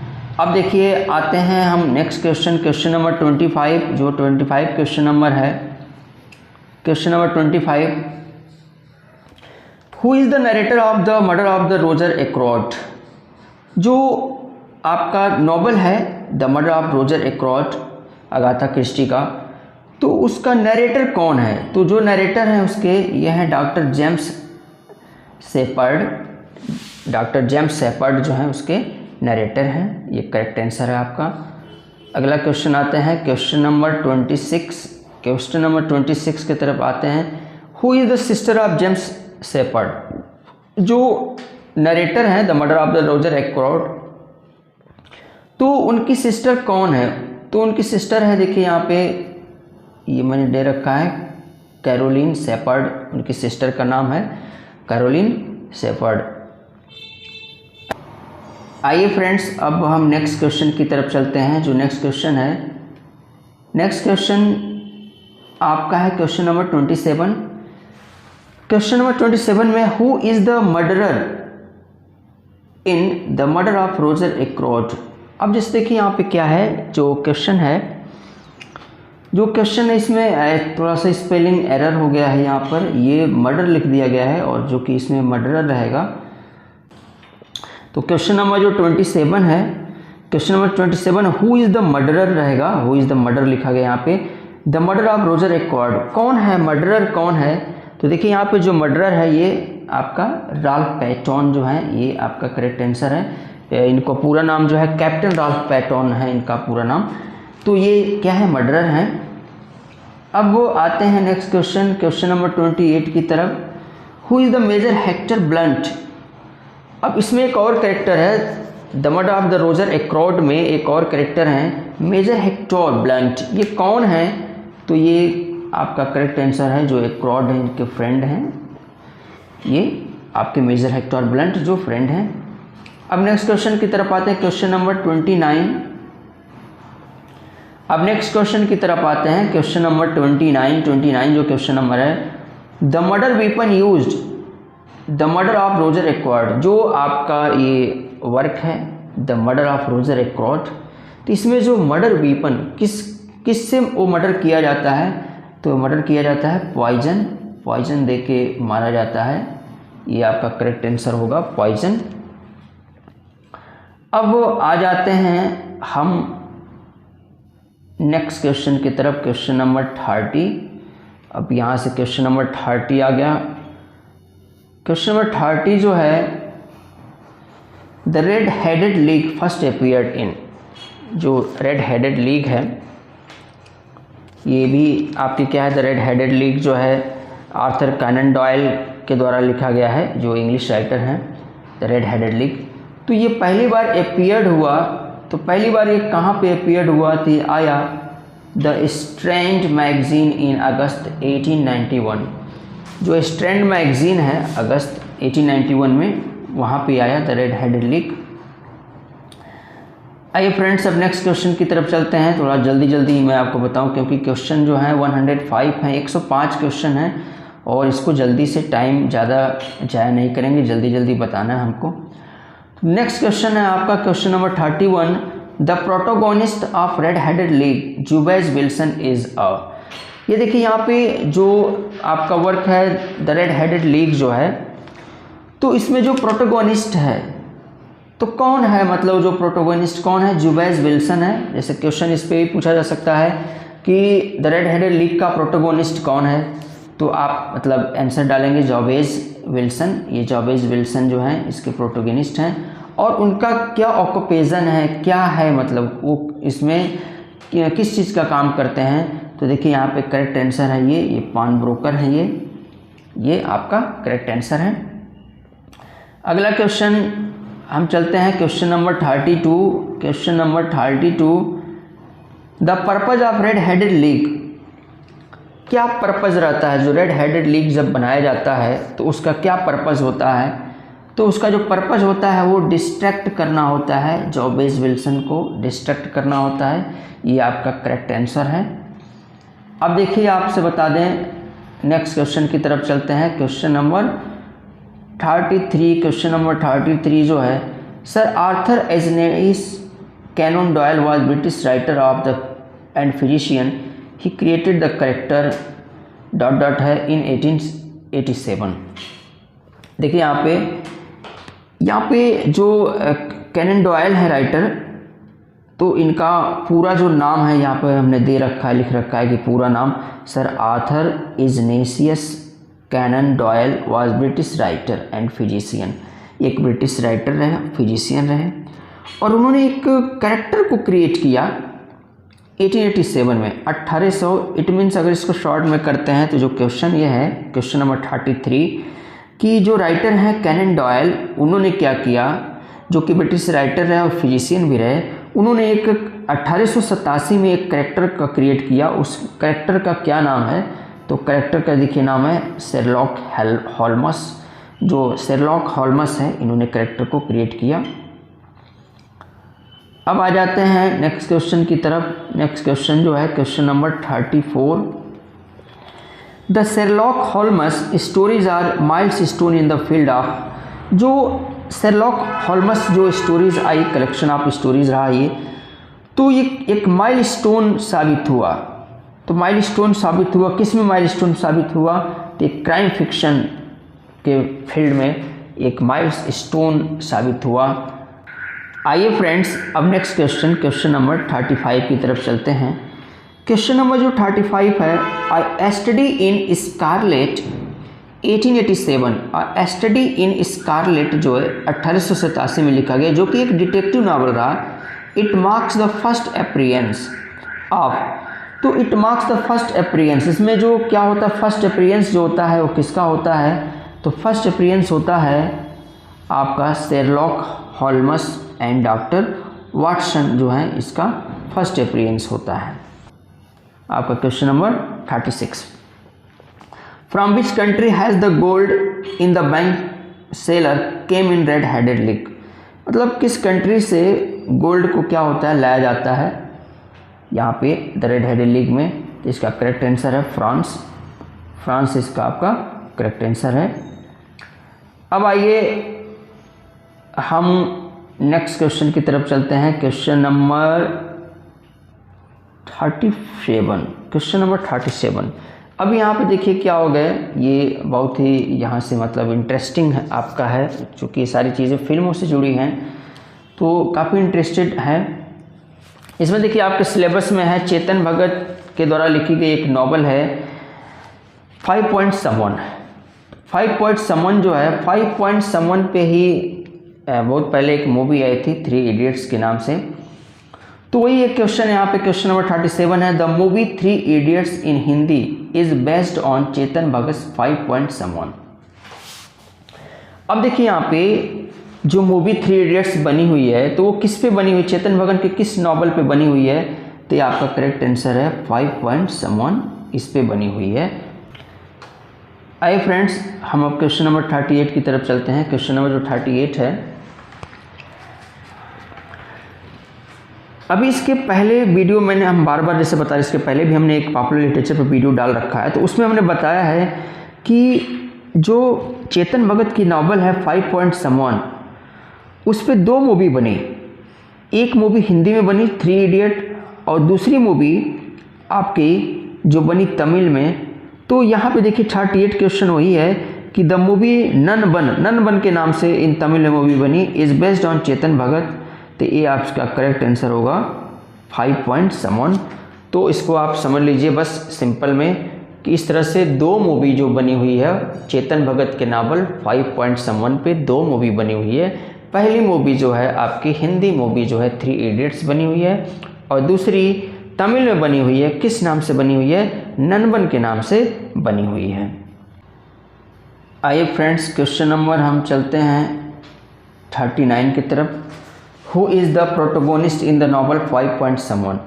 अब देखिए आते हैं हम नेक्स्ट क्वेश्चन नंबर 25। जो 25 क्वेश्चन नंबर है, question number 25, who is the narrator of the murder of the Roger Ackroyd. जो आपका नॉवल है the murder of Roger Ackroyd Agatha Christie का, तो उसका नरेटर कौन है? तो जो नरेटर हैं उसके ये हैं doctor James Shepherd. Doctor James shepherd जो हैं उसके नरेटर हैं। ये करेक्ट आंसर है आपका। अगला क्वेश्चन आते हैं क्वेश्चन नंबर 26। क्वेश्चन नंबर 26 की तरफ आते हैं। Who is the sister of James shepherd. जो नरेटर हैं the murder of the Roger Ackroyd, तो उनकी सिस्टर कौन है? तो उनकी सिस्टर है, देखिए यहाँ पे ये मैंने दे रखा है, कैरोलिन शेपर्ड। उनकी सिस्टर का नाम है कैरोलिन शेपर्ड। आइए फ्रेंड्स अब हम नेक्स्ट क्वेश्चन की तरफ चलते हैं। जो नेक्स्ट क्वेश्चन है, नेक्स्ट क्वेश्चन आपका है क्वेश्चन नंबर 27। क्वेश्चन नंबर 27 में who is the murderer in the murder of Roger Ackroyd. अब जैसे देखिए यहाँ पे क्या है, जो क्वेश्चन है, जो क्वेश्चन है इसमें थोड़ा सा स्पेलिंग एरर हो गया है। यहाँ पर ये मर्डर लिख दिया गया है और जो कि इसमें मर्डरर रहेगा। तो क्वेश्चन नंबर जो 27 है, question number 27 who is the murderer रहेगा। हु इज़ द मर्डर लिखा गया यहाँ पे, द मर्डर ऑफ रोजर एक्रोट। कौन है मर्डरर, कौन है? तो देखिए यहाँ पे जो मर्डरर है ये आपका राल्फ पैटोन जो है, ये आपका करेक्ट आंसर है। इनको पूरा नाम जो है कैप्टन राल्फ पैटोन है इनका पूरा नाम। तो ये क्या है, मर्डरर हैं। अब वो आते हैं नेक्स्ट क्वेश्चन, क्वेश्चन नंबर 28 की तरफ। Who is the major Hector Blunt. अब इसमें एक और कैरेक्टर है, the murder of the Roger Ackroyd में एक और कैरेक्टर हैं मेजर हेक्टर ब्लंट। ये कौन है? तो ये आपका करेक्ट आंसर है, जो एक्रोट है इनके फ्रेंड हैं, ये आपके मेजर हेक्टर ब्लंट जो फ्रेंड हैं। अब नेक्स्ट क्वेश्चन की तरफ आते हैं, क्वेश्चन नंबर 29। अब नेक्स्ट क्वेश्चन की तरफ आते हैं, क्वेश्चन नंबर 29 जो क्वेश्चन नंबर है, the murder weapon used the murder of Roger Ackroyd. जो आपका ये वर्क है the murder of Roger Ackroyd, तो इसमें जो मर्डर वेपन किससे वो मर्डर किया जाता है? तो मर्डर किया जाता है पॉइजन दे के मारा जाता है। ये आपका करेक्ट आंसर होगा, पॉइजन। अब आ जाते हैं हम नेक्स्ट क्वेश्चन की तरफ, क्वेश्चन नंबर 30। अब यहाँ से क्वेश्चन नंबर 30 आ गया। क्वेश्चन नंबर 30 जो है, the red headed league first appeared in. जो रेड हेडेड लीग है, ये भी आपकी क्या है, द रेड हेडेड लीग जो है आर्थर कॉनन डॉयल के द्वारा लिखा गया है, जो इंग्लिश राइटर हैं, द रेड हेडेड लीग। तो ये पहली बार अपीयर्ड हुआ, तो पहली बार ये कहाँ पे अपीयर्ड हुआ थी? आया द स्ट्रैंड मैगजीन इन अगस्त 1891। जो स्ट्रैंड मैगजीन है अगस्त 1891 में, वहाँ पे आया द रेड हेडेड लीग। आइए फ्रेंड्स अब नेक्स्ट क्वेश्चन की तरफ चलते हैं। थोड़ा जल्दी मैं आपको बताऊं, क्योंकि क्वेश्चन जो है 105 हैं, 105 क्वेश्चन हैं और इसको जल्दी से टाइम ज़्यादा जाया नहीं करेंगे, जल्दी बताना है हमको। नेक्स्ट क्वेश्चन है आपका question number 31, the protagonist of red headed league Jabez Wilson is a. ये देखिए यहाँ पे जो आपका वर्क है द रेड हेडेड लीग जो है, तो इसमें जो प्रोटोगोनिस्ट है तो कौन है, मतलब जो प्रोटोगोनिस्ट कौन है? जुबैज विल्सन है। जैसे क्वेश्चन इस पर भी पूछा जा सकता है कि द रेड हेडेड लीग का प्रोटोगोनिस्ट कौन है, तो आप मतलब आंसर डालेंगे जॉबेज विल्सन। ये जॉबेज विल्सन जो हैं इसके प्रोटोगोनिस्ट हैं। और उनका क्या ऑक्यूपेशन है, क्या है, मतलब वो इसमें किस चीज़ का काम करते हैं? तो देखिए यहाँ पे करेक्ट आंसर है ये पान ब्रोकर है, ये आपका करेक्ट आंसर है। अगला क्वेश्चन हम चलते हैं question number 32। Question number 32, the purpose of red headed league. क्या पर्पज़ रहता है? जो रेड हेडेड लीग जब बनाया जाता है तो उसका क्या पर्पज़ होता है? तो उसका जो पर्पज़ होता है वो डिस्ट्रैक्ट करना होता है, जॉर्ज विल्सन को डिस्ट्रैक्ट करना होता है। ये आपका करेक्ट आंसर है। अब देखिए आपसे बता दें, नेक्स्ट क्वेश्चन की तरफ चलते हैं। Question number 33। क्वेश्चन नंबर 33 जो है, sir Arthur Ignatius Conan Doyle was British writer of the and physician, he created the character dot dot है इन 1887। देखिए यहाँ पे जो कैनन डॉयल है राइटर, तो इनका पूरा जो नाम है यहाँ पे हमने दे रखा है, लिख रखा है कि पूरा नाम sir Arthur Ignatius Conan Doyle was British writer and physician. एक ब्रिटिश राइटर रहे, फिजिशियन रहे, और उन्होंने एक कैरेक्टर को क्रिएट किया 1887 में, 1800। इट मीन्स अगर इसको शॉर्ट में करते हैं तो जो क्वेश्चन ये है, क्वेश्चन नंबर 33, कि जो राइटर हैं कैनन डॉयल, उन्होंने क्या किया, जो कि ब्रिटिश राइटर रहे और फिजिशियन भी रहे, उन्होंने एक 1887 में एक कैरेक्टर का क्रिएट किया। उस कैरेक्टर का क्या नाम है? तो कैरेक्टर का देखिए नाम है शेरलॉक होल्मस। जो शेरलॉक होल्मस है, इन्होंने कैरेक्टर को क्रिएट किया। अब आ जाते हैं नेक्स्ट क्वेश्चन की तरफ। नेक्स्ट क्वेश्चन जो है question number 34। The Sherlock Holmes stories are milestone in the field of. जो शेरलॉक होल्मस जो स्टोरीज आई, कलेक्शन ऑफ स्टोरीज रहा ये, तो ये एक माइलस्टोन साबित हुआ। तो माइलस्टोन साबित हुआ, किस में माइलस्टोन साबित हुआ? तो एक क्राइम फिक्शन के फील्ड में एक माइलस्टोन साबित हुआ। आइए फ्रेंड्स, अब नेक्स्ट क्वेश्चन, क्वेश्चन नंबर 35 की तरफ चलते हैं। क्वेश्चन नंबर जो 35 है, a study in scarlet 1887। Study in scarlet जो है 1887 में लिखा गया, जो कि एक डिटेक्टिव नावल रहा। It marks the first appearance of. तो it marks the first appearance, इसमें जो क्या होता है, फर्स्ट अपीयरेंस जो होता है वो किसका होता है? तो फर्स्ट अपीयरेंस होता है आपका शेरलॉक होल्मस एंड डॉक्टर वाटसन, जो है इसका फर्स्ट अपीयरेंस होता है। आपका question number 36। From which country has the gold in the bank seller came in red headed league. मतलब किस कंट्री से गोल्ड को क्या होता है, लाया जाता है यहाँ पे द रेड हेडेड लीग में। तो इसका करेक्ट आंसर है फ्रांस। फ्रांस इसका आपका करेक्ट आंसर है। अब आइए हम नेक्स्ट क्वेश्चन की तरफ चलते हैं। Question number 37। Question number 37। अब यहाँ पे देखिए क्या हो गया, ये बहुत ही यहाँ से मतलब इंटरेस्टिंग है आपका है, चूँकि ये सारी चीज़ें फिल्मों से जुड़ी हैं तो काफ़ी इंटरेस्टेड है। इसमें देखिए आपके सिलेबस में है, चेतन भगत के द्वारा लिखी गई एक नॉवल है 5 पॉइंट समवन। 5 पॉइंट समवन जो है, 5 पॉइंट समवन पे ही बहुत पहले एक मूवी आई थी 3 इडियट्स के नाम से। तो वही एक क्वेश्चन यहाँ पे क्वेश्चन नंबर 37 है। The movie 3 idiots in Hindi is based on Chetan Bhagat 5 point someone. अब देखिए यहाँ पे जो मूवी 3 इडियट्स बनी हुई है, तो वो किस पे बनी हुई, चेतन भगत के किस नॉवल पे बनी हुई है? तो ये आपका करेक्ट आंसर है 5 पॉइंट समवन, इस पे बनी हुई है। आइए फ्रेंड्स, हम अब क्वेश्चन नंबर 38 की तरफ चलते हैं। क्वेश्चन नंबर जो 38 है, अभी इसके पहले वीडियो मैंने हम बार बार जैसे बताया, इसके पहले भी हमने एक पॉपुलर लिटरेचर पर वीडियो डाल रखा है, तो उसमें हमने बताया है कि जो चेतन भगत की नॉवल है 5 पॉइंट समवन, उस पर 2 मूवी बनी। एक मूवी हिंदी में बनी 3 इडियट, और दूसरी मूवी आपकी जो बनी तमिल में। तो यहाँ पे देखिए 38 क्वेश्चन वही है कि द मूवी नन बन के नाम से इन तमिल में मूवी बनी, is based on Chetan Bhagat. तो ये आपका करेक्ट आंसर होगा 5 पॉइंट समवन। तो इसको आप समझ लीजिए बस सिंपल में कि इस तरह से 2 मूवी जो बनी हुई है चेतन भगत के नावल 5 पॉइंट समवन पे 2 मूवी बनी हुई है। पहली मूवी जो है आपकी हिंदी मूवी जो है 3 इडियट्स बनी हुई है, और दूसरी तमिल में बनी हुई है, किस नाम से बनी हुई है? ननबन के नाम से बनी हुई है। आइए फ्रेंड्स, क्वेश्चन नंबर हम चलते हैं 39 की तरफ। Who is the protagonist in the novel 5 point someone.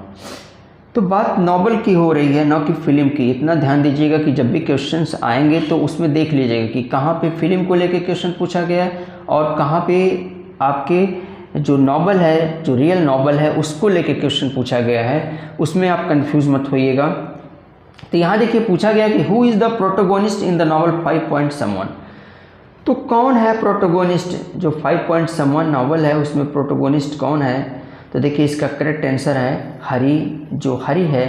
तो बात नॉवल की हो रही है, ना कि फ़िल्म की। इतना ध्यान दीजिएगा कि जब भी क्वेश्चंस आएंगे तो उसमें देख लीजिएगा कि कहाँ पे फिल्म को लेके क्वेश्चन पूछा गया है और कहाँ पे आपके जो नॉवल है, जो रियल नॉवल है, उसको लेके क्वेश्चन पूछा गया है। उसमें आप कंफ्यूज मत होइएगा। तो यहाँ देखिए पूछा गया कि who is the protagonist in the novel 5 Point Someone। तो कौन है प्रोटोगोनिस्ट? जो 5 Point Someone नॉवल है उसमें प्रोटोगोनिस्ट कौन है? तो देखिए इसका करेक्ट आंसर है हरी। जो हरी है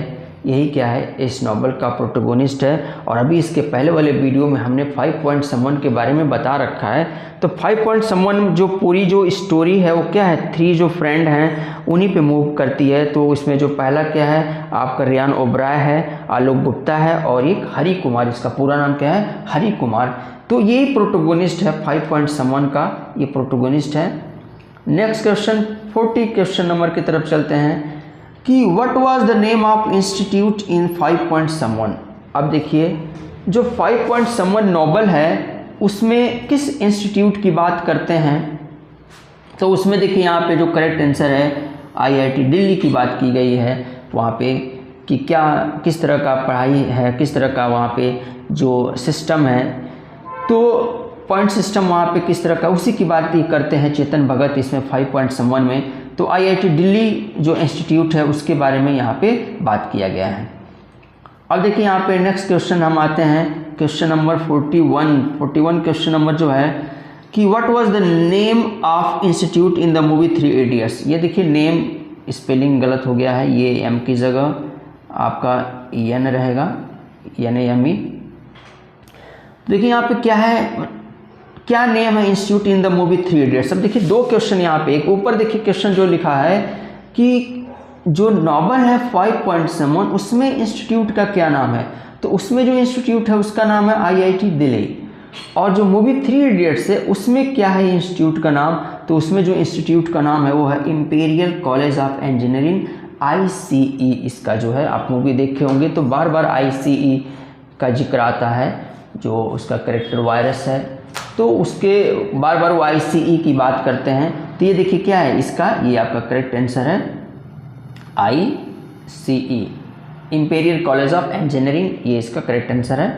यही क्या है, इस नॉवल का प्रोटोगोनिस्ट है। और अभी इसके पहले वाले वीडियो में हमने 5 Point Someone के बारे में बता रखा है। तो 5 Point Someone जो पूरी जो स्टोरी है वो क्या है, 3 जो फ्रेंड हैं उन्हीं पे मूव करती है। तो इसमें जो पहला क्या है आपका रियान ओबराय है, आलोक गुप्ता है और एक हरी कुमार, इसका पूरा नाम क्या है, हरी कुमार। तो ये प्रोटोगोनिस्ट है 5 Point Someone का, ये प्रोटोगोनिस्ट है। नेक्स्ट क्वेश्चन 40 क्वेश्चन नंबर की तरफ चलते हैं कि what was the name of institute in 5 Point Someone। अब देखिए जो 5 Point Someone नॉवल है उसमें किस इंस्टीट्यूट की बात करते हैं। तो उसमें देखिए यहाँ पे जो करेक्ट आंसर है IIT दिल्ली की बात की गई है। वहाँ पे कि क्या किस तरह का पढ़ाई है, किस तरह का वहाँ पे जो सिस्टम है, तो पॉइंट सिस्टम वहाँ पे किस तरह का, उसी की बात ही करते हैं चेतन भगत इसमें 5 Point Someone में। तो IIT दिल्ली जो इंस्टीट्यूट है उसके बारे में यहाँ पे बात किया गया है। अब देखिए यहाँ पे नेक्स्ट क्वेश्चन हम आते हैं क्वेश्चन नंबर 41 क्वेश्चन नंबर जो है कि what was the name of institute in the movie 3 Idiots। ये देखिए नेम स्पेलिंग गलत हो गया है, ये एम की जगह आपका एन रहेगा, NAME। देखिए यहाँ पे क्या है, क्या नेम है institute in the movie 3 Idiots। अब देखिए 2 क्वेश्चन यहाँ पे, एक ऊपर देखिए क्वेश्चन जो लिखा है कि जो नॉवल है 5 Point Someone उसमें इंस्टीट्यूट का क्या नाम है। तो उसमें जो इंस्टीट्यूट है उसका नाम है IIT दिल्ली। और जो मूवी 3 Idiots है उसमें क्या है इंस्टीट्यूट का नाम। तो उसमें जो इंस्टीट्यूट का नाम है वो है imperial college of engineering ICE। इसका जो है आप मूवी देखे होंगे तो बार बार ICE का जिक्र आता है, जो उसका करेक्टर वायरस है तो उसके बार बार वो ICE की बात करते हैं। तो ये देखिए क्या है इसका, ये आपका करेक्ट आंसर है ICE, imperial college of engineering, ये इसका करेक्ट आंसर है।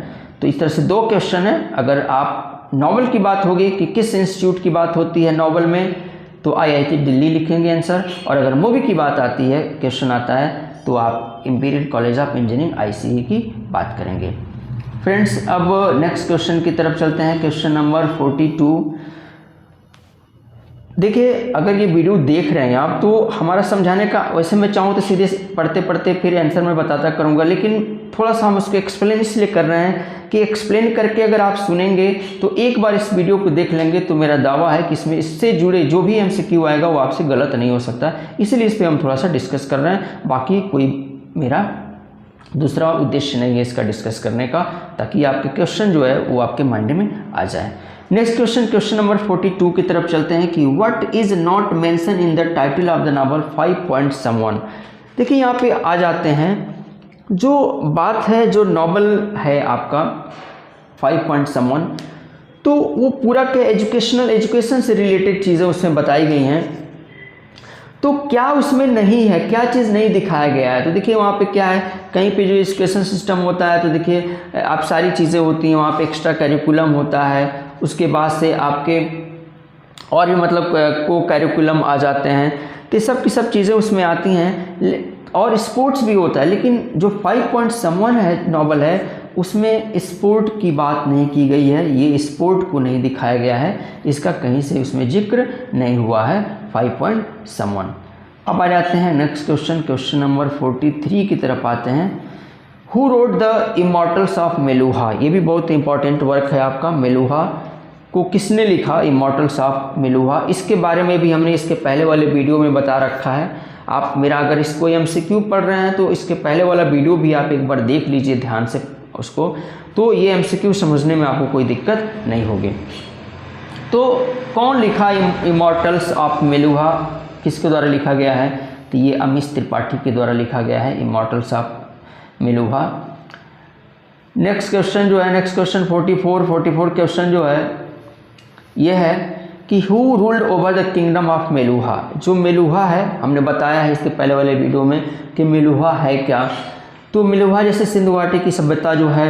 तो इस तरह से 2 क्वेश्चन है। अगर आप नॉवल की बात होगी कि किस इंस्टीट्यूट की बात होती है नॉवल में, तो IIT दिल्ली लिखेंगे आंसर। और अगर मूवी की बात आती है, क्वेश्चन आता है, तो आप imperial college of engineering ICE की बात करेंगे। फ्रेंड्स अब नेक्स्ट क्वेश्चन की तरफ चलते हैं, क्वेश्चन नंबर 42। देखिए अगर ये वीडियो देख रहे हैं आप तो हमारा समझाने का, वैसे मैं चाहूँ तो सीधे पढ़ते पढ़ते फिर आंसर में बताता करूँगा, लेकिन थोड़ा सा हम उसको एक्सप्लेन इसलिए कर रहे हैं कि एक्सप्लेन करके अगर आप सुनेंगे तो एक बार इस वीडियो को देख लेंगे तो मेरा दावा है कि इसमें इससे जुड़े जो भी MCQ आएगा वो आपसे गलत नहीं हो सकता। इसीलिए इस पर हम थोड़ा सा डिस्कस कर रहे हैं, बाकी कोई मेरा दूसरा उद्देश्य नहीं है इसका डिस्कस करने का, ताकि आपके क्वेश्चन जो है वो आपके माइंड में आ जाए। नेक्स्ट क्वेश्चन, क्वेश्चन नंबर 42 की तरफ चलते हैं कि what is not mention in the title of the novel 5 Point Someone। देखिए यहाँ पे आ जाते हैं, जो बात है जो नॉवल है आपका 5 Point Someone, तो वो पूरा क्या एजुकेशन से रिलेटेड चीज़ें उसमें बताई गई हैं। तो क्या उसमें नहीं है, क्या चीज़ नहीं दिखाया गया है। तो देखिए वहाँ पे क्या है, कहीं पे जो एजुकेशन सिस्टम होता है तो देखिए आप सारी चीज़ें होती हैं, वहाँ पे एक्स्ट्रा करिकुलम होता है, उसके बाद से आपके और भी मतलब को करिकुलम आ जाते हैं, तो सब की सब चीज़ें उसमें आती हैं, और स्पोर्ट्स भी होता है। लेकिन जो 5 Point Someone है नॉवल है उसमें स्पोर्ट की बात नहीं की गई है, ये स्पोर्ट को नहीं दिखाया गया है, इसका कहीं से उसमें जिक्र नहीं हुआ है 5 Point Someone। अब आ जाते हैं नेक्स्ट क्वेश्चन, क्वेश्चन नंबर 43 की तरफ आते हैं। Who wrote the immortals of Meluha. ये भी बहुत इंपॉर्टेंट वर्क है आपका। मेलुहा को किसने लिखा, इमॉर्टल्स ऑफ मेलुहा, इसके बारे में भी हमने इसके पहले वाले वीडियो में बता रखा है। आप मेरा अगर इसको MCQ पढ़ रहे हैं तो इसके पहले वाला वीडियो भी आप एक बार देख लीजिए ध्यान से उसको, तो ये MCQ समझने में आपको कोई दिक्कत नहीं होगी। तो कौन लिखा इमॉर्टल्स ऑफ मेलुहा, किसके द्वारा लिखा गया है, तो ये अमीश त्रिपाठी के द्वारा लिखा गया है immortals of Meluha. Next question जो है, नेक्स्ट क्वेश्चन 44 क्वेश्चन जो है ये है कि who ruled over the kingdom of Meluha. जो मेलुहा है, हमने बताया है इसके पहले वाले वीडियो में कि मेलुहा है क्या। तो मेलुहा जैसे सिंधु घाटी की सभ्यता जो है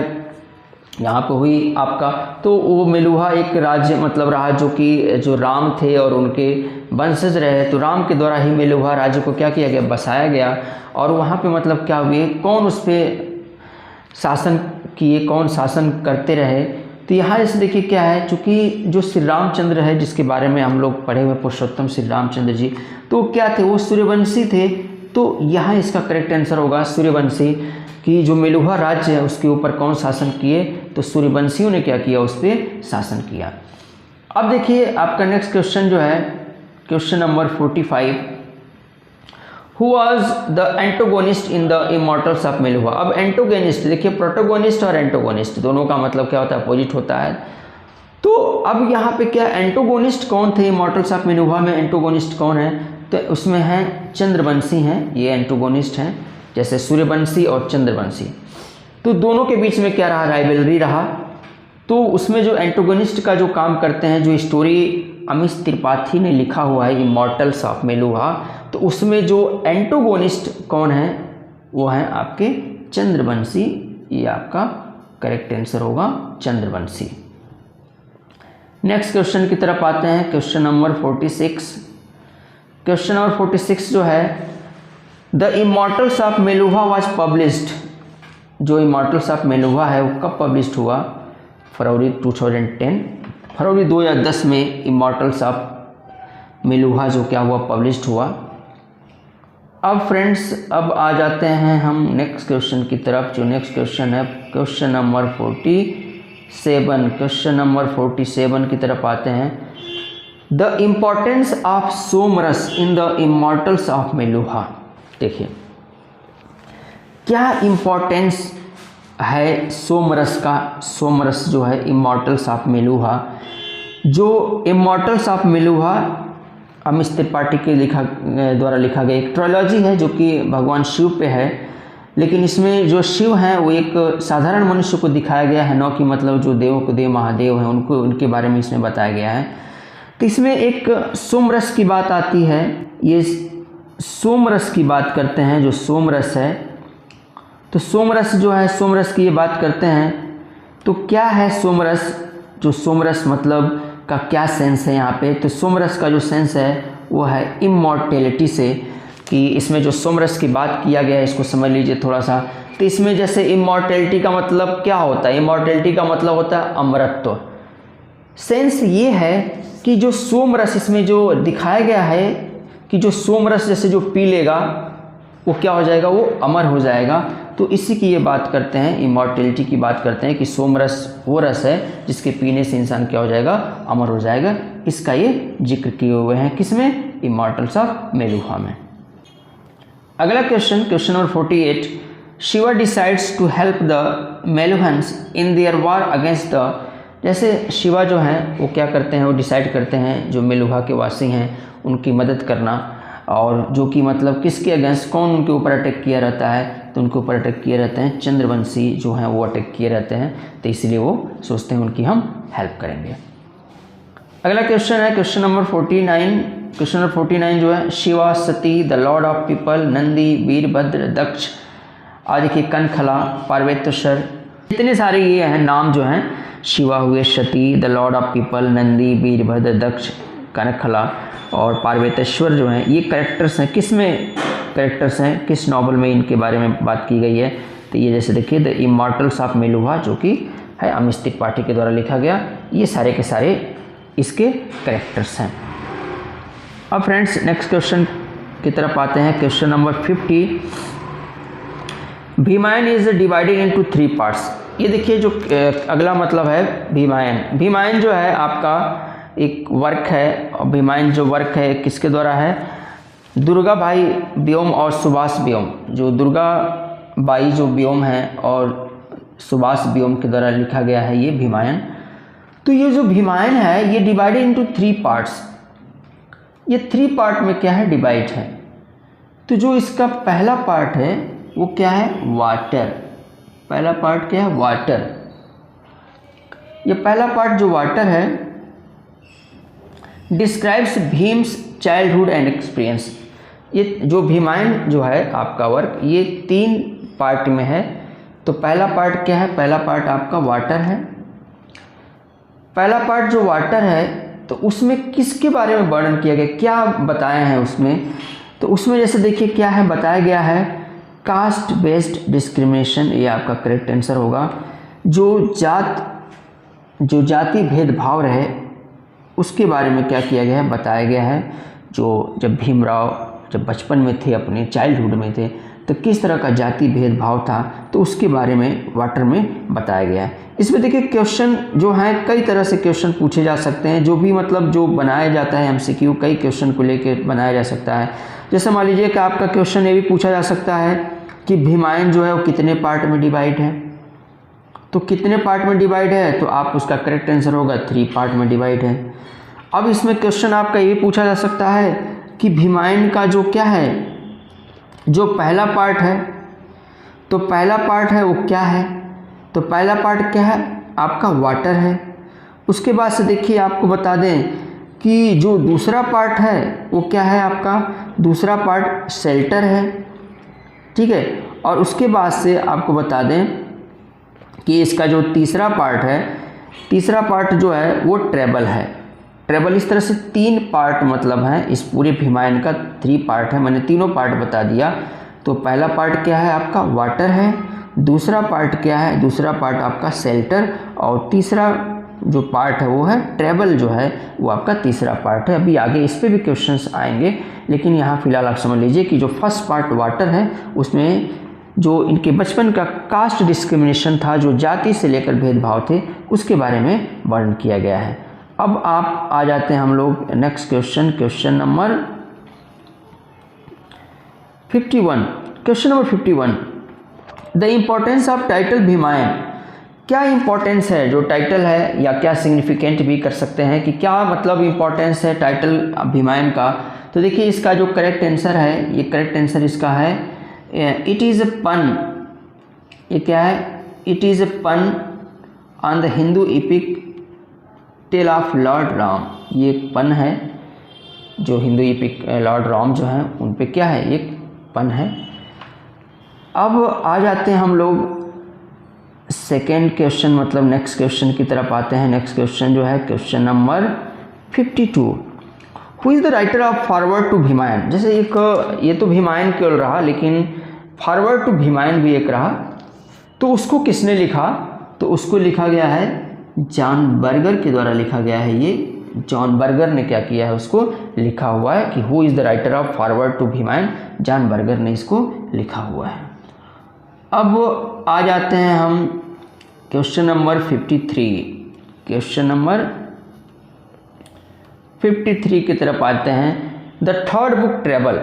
यहाँ पे हुई आपका, तो वो मेलुहा एक राज्य मतलब रहा जो राम थे और उनके वंशज रहे। तो राम के द्वारा ही मेलुहा राज्य को क्या किया गया, बसाया गया। और वहाँ पे मतलब क्या हुए, कौन उस पर शासन किए, कौन शासन करते रहे। तो यहाँ जैसे देखिए क्या है, चूँकि जो श्री रामचंद्र है जिसके बारे में हम लोग पढ़े हुए, पुरुषोत्तम श्री रामचंद्र जी, तो क्या थे, वो सूर्यवंशी थे। तो यहाँ इसका करेक्ट आंसर होगा सूर्यवंशी। कि जो मेलुहा राज्य है उसके ऊपर कौन शासन किए, तो सूर्यवंशियों ने क्या किया, उस पर शासन किया। अब देखिए आपका नेक्स्ट क्वेश्चन जो है question number 45, who was the antagonist in the immortals of Meluha. अब एंटोगोनिस्ट देखिए, प्रोटोगोनिस्ट और एंटोगोनिस्ट दोनों का मतलब क्या होता है, अपोजिट होता है। तो अब यहाँ पे क्या एंटोगोनिस्ट कौन थे इमॉर्टल्स ऑफ मेलुहा में, एंटोगोनिस्ट कौन है, तो उसमें हैं चंद्रवंशी हैं, ये एंटोगोनिस्ट हैं, जैसे सूर्यवंशी और चंद्रवंशी। तो दोनों के बीच में क्या रहा, राइवलरी रहा। तो उसमें जो एंटोगोनिस्ट का जो काम करते हैं, जो स्टोरी अमिश त्रिपाठी ने लिखा हुआ है इमॉर्टल्स ऑफ मेलुहा, तो उसमें जो एंटोगोनिस्ट कौन है, वो हैं आपके चंद्रवंशी। ये आपका करेक्ट आंसर होगा चंद्रवंशी। नेक्स्ट क्वेश्चन की तरफ आते हैं, क्वेश्चन नंबर 46। क्वेश्चन नंबर 46 जो है, the immortals of Meluha was published. जो इमॉर्टल्स ऑफ मेलुहा है वो कब पब्लिश्ड हुआ, फरवरी 2010, फरवरी 2010 में इमॉर्टल्स ऑफ मेलुहा जो क्या हुआ, पब्लिश्ड हुआ। अब फ्रेंड्स अब आ जाते हैं हम नेक्स्ट क्वेश्चन की तरफ। जो नेक्स्ट क्वेश्चन है क्वेश्चन नंबर 47, क्वेश्चन नंबर 47 की तरफ आते हैं। The importance of Somras in the immortals of Meluha. देखिए क्या इम्पोर्टेंस है सोमरस का, सोमरस जो है इमॉर्टल्स ऑफ मेलुहा। जो इमॉर्टल्स ऑफ मेलुहा अमिश त्रिपाठी के द्वारा लिखा गया एक ट्रोलॉजी है जो कि भगवान शिव पे है। लेकिन इसमें जो शिव हैं वो एक साधारण मनुष्य को दिखाया गया है, न कि मतलब जो देवों को देव महादेव हैं उनको, उनके बारे में इसमें बताया गया है। तो इसमें एक सोमरस की बात आती है, ये सोमरस की बात करते हैं। जो सोमरस है, तो सोमरस जो है, सोमरस की ये बात करते हैं। तो क्या है सोमरस, जो सोमरस मतलब का क्या सेंस है यहाँ पे, तो सोमरस का जो सेंस है वो है इमॉर्टेलिटी से। कि इसमें जो सोमरस की बात किया गया है इसको समझ लीजिए थोड़ा सा। तो इसमें जैसे इमॉर्टेलिटी का मतलब क्या होता है, इमॉर्टेलिटी का मतलब होता है अमरत्व। सेंस ये है कि जो सोमरस इसमें जो दिखाया गया है कि जो सोमरस जैसे जो पी लेगा वो क्या हो जाएगा, वो अमर हो जाएगा। तो इसी की ये बात करते हैं, इमॉर्टेलिटी की बात करते हैं कि सोमरस वो रस है जिसके पीने से इंसान क्या हो जाएगा, अमर हो जाएगा। इसका ये जिक्र किए हुए हैं किसमें, इमॉर्टल्स ऑफ मेलुहा में। अगला question, question number 48, Shiva decides to help the Meluhans in their war against the. जैसे शिवा जो हैं वो क्या करते हैं, वो डिसाइड करते हैं जो मेलुहा के वासी हैं उनकी मदद करना, और जो कि मतलब किसके अगेंस्ट, कौन उनके ऊपर अटैक किया रहता है, तो उनके ऊपर अटैक किए रहते हैं चंद्रवंशी जो हैं वो अटैक किए रहते हैं। तो इसलिए वो सोचते हैं उनकी हम हेल्प करेंगे। अगला क्वेश्चन है क्वेश्चन नंबर 49। क्वेश्चन नंबर 49 जो है, Shiva, Sati, the lord of people, Nandi, Veerbhadra, Daksh. आज देखिए कनखला, पार्वतेश्वर, इतने सारे ये हैं नाम जो हैं, शिवा हुए, Sati, the lord of people, Nandi, Veerbhadra, Daksh, Kanakhala और पार्वतेश्वर जो हैं ये कैरेक्टर्स हैं। किस में कैरेक्टर्स हैं, किस नॉवल में इनके बारे में बात की गई है। तो ये जैसे देखिए द इमॉर्टल्स ऑफ मेलुहा जो कि है अमिश त्रिपाठी के द्वारा लिखा गया, ये सारे के सारे इसके कैरेक्टर्स हैं। अब फ्रेंड्स नेक्स्ट क्वेश्चन की तरफ आते हैं, question number 50। Bhimayana is divided into 3 parts. ये देखिए जो अगला मतलब है भीमायन। भीमायन जो है आपका एक वर्क है, और भीमायन जो वर्क है किसके द्वारा है, दुर्गा बाई व्योम और सुभाष व्योम। जो दुर्गा बाई जो व्योम है और सुभाष व्योम के द्वारा लिखा गया है ये भीमायन। तो ये जो भीमायन है ये डिवाइडेड इनटू 3 पार्ट्स। ये 3 पार्ट में क्या है, डिवाइड है। तो जो इसका पहला पार्ट है वो क्या है, वाटर। पहला पार्ट क्या है, वाटर। ये पहला पार्ट जो वाटर है describes Bheem's childhood and experience. ये जो भीमायन जो है आपका वर्क ये 3 पार्ट में है। तो पहला पार्ट क्या है? पहला पार्ट आपका वाटर है। पहला पार्ट जो वाटर है तो उसमें किसके बारे में वर्णन किया गया, क्या बताए हैं उसमें? तो उसमें जैसे देखिए क्या है बताया गया है, कास्ट बेस्ड डिस्क्रिमिनेशन, ये आपका करेक्ट आंसर होगा। जो जाति भेदभाव रहे उसके बारे में क्या किया गया है, बताया गया है। जो जब भीमराव जब बचपन में थे, अपने चाइल्डहुड में थे, तो किस तरह का जाति भेदभाव था, तो उसके बारे में वाटर में बताया गया है। इसमें देखिए क्वेश्चन जो हैं कई तरह से क्वेश्चन पूछे जा सकते हैं, जो भी मतलब जो बनाया जाता है एमसीक्यू, कई क्वेश्चन को लेके बनाया जा सकता है। जैसे मान लीजिए कि आपका क्वेश्चन ये भी पूछा जा सकता है कि भीमायन जो है वो कितने पार्ट में डिवाइड है, तो कितने पार्ट में डिवाइड है, तो आप उसका करेक्ट आंसर होगा 3 पार्ट में डिवाइड है। अब इसमें क्वेश्चन आपका ये भी पूछा जा सकता है कि भीमायन का जो क्या है, जो पहला पार्ट है, तो पहला पार्ट है वो क्या है, तो पहला पार्ट क्या है आपका वाटर है। उसके बाद से देखिए आपको बता दें कि जो दूसरा पार्ट है वो क्या है आपका, दूसरा पार्ट शेल्टर है, ठीक है। और उसके बाद से आपको बता दें कि इसका जो तीसरा पार्ट है, तीसरा पार्ट जो है वो ट्रेबल है। ट्रेबल इस तरह से 3 पार्ट मतलब हैं, इस पूरे भीमायन का 3 पार्ट है, मैंने तीनों पार्ट बता दिया। तो पहला पार्ट क्या है आपका वाटर है, दूसरा पार्ट क्या है, दूसरा पार्ट आपका शेल्टर, और तीसरा जो पार्ट है वो है ट्रेबल, जो है वो आपका तीसरा पार्ट है। अभी आगे इस पे भी क्वेश्चंस आएंगे, लेकिन यहाँ फिलहाल आप समझ लीजिए कि जो फर्स्ट पार्ट वाटर है उसमें जो इनके बचपन का कास्ट डिस्क्रिमिनेशन था, जो जाति से लेकर भेदभाव थे, उसके बारे में वर्णन किया गया है। अब आप आ जाते हैं हम लोग next question, question number 51। Question number 51, the importance of title Bhimayana. क्या इम्पोर्टेंस है जो टाइटल है, या क्या सिग्निफिकेंट भी कर सकते हैं कि क्या मतलब इम्पोर्टेंस है टाइटल भीमायन का। तो देखिए इसका जो करेक्ट आंसर है, ये करेक्ट आंसर इसका है इट इज़ अ पन। ये क्या है, इट इज़ अ पन on the Hindu epic tell of Lord Ram. ये एक पन है, जो हिंदू एपिक लॉर्ड राम जो हैं उन पे क्या है, एक पन है। अब आ जाते हैं हम लोग सेकेंड क्वेश्चन, मतलब नेक्स्ट क्वेश्चन की तरफ आते हैं। नेक्स्ट क्वेश्चन जो है question number 52, who is the writer of foreword to Bhimayana. जैसे एक ये तो भीमायन केवल रहा, लेकिन फॉरवर्ड टू भीमायन भी एक रहा, तो उसको किसने लिखा, तो उसको लिखा गया है जॉन बर्गर के द्वारा लिखा गया है। ये जॉन बर्गर ने क्या किया है, उसको लिखा हुआ है कि who is the writer of foreword to Bhimayana, John Berger ने इसको लिखा हुआ है। अब आ जाते हैं हम क्वेश्चन नंबर 53। क्वेश्चन नंबर 53 की तरफ आते हैं। द थर्ड बुक ट्रेबल,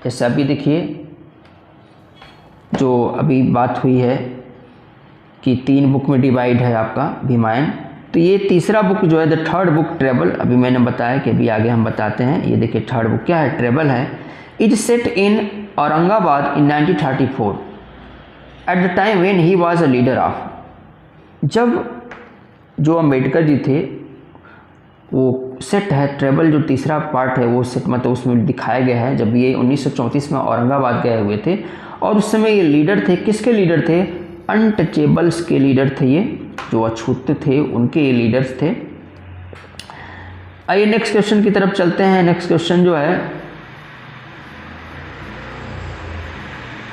जैसे अभी देखिए जो अभी बात हुई है कि 3 बुक में डिवाइड है आपका भीमायन, तो ये तीसरा बुक जो है द थर्ड बुक ट्रेबल, अभी मैंने बताया कि अभी आगे हम बताते हैं। ये देखिए थर्ड बुक क्या है, ट्रेबल है। It set in Aurangabad in 1934 at the time when he was a leader of. जब जो अम्बेडकर जी थे, वो सेट है ट्रेबल, जो तीसरा पार्ट है वो सेट मतलब उसमें दिखाया गया है जब ये 1934 में औरंगाबाद गए हुए थे, और उस समय ये लीडर थे, किसके लीडर थे, अनटचेबल्स के लीडर थे, ये जो अछूते थे उनके ये लीडर्स थे। आइए नेक्स्ट क्वेश्चन की तरफ चलते हैं। नेक्स्ट क्वेश्चन जो है,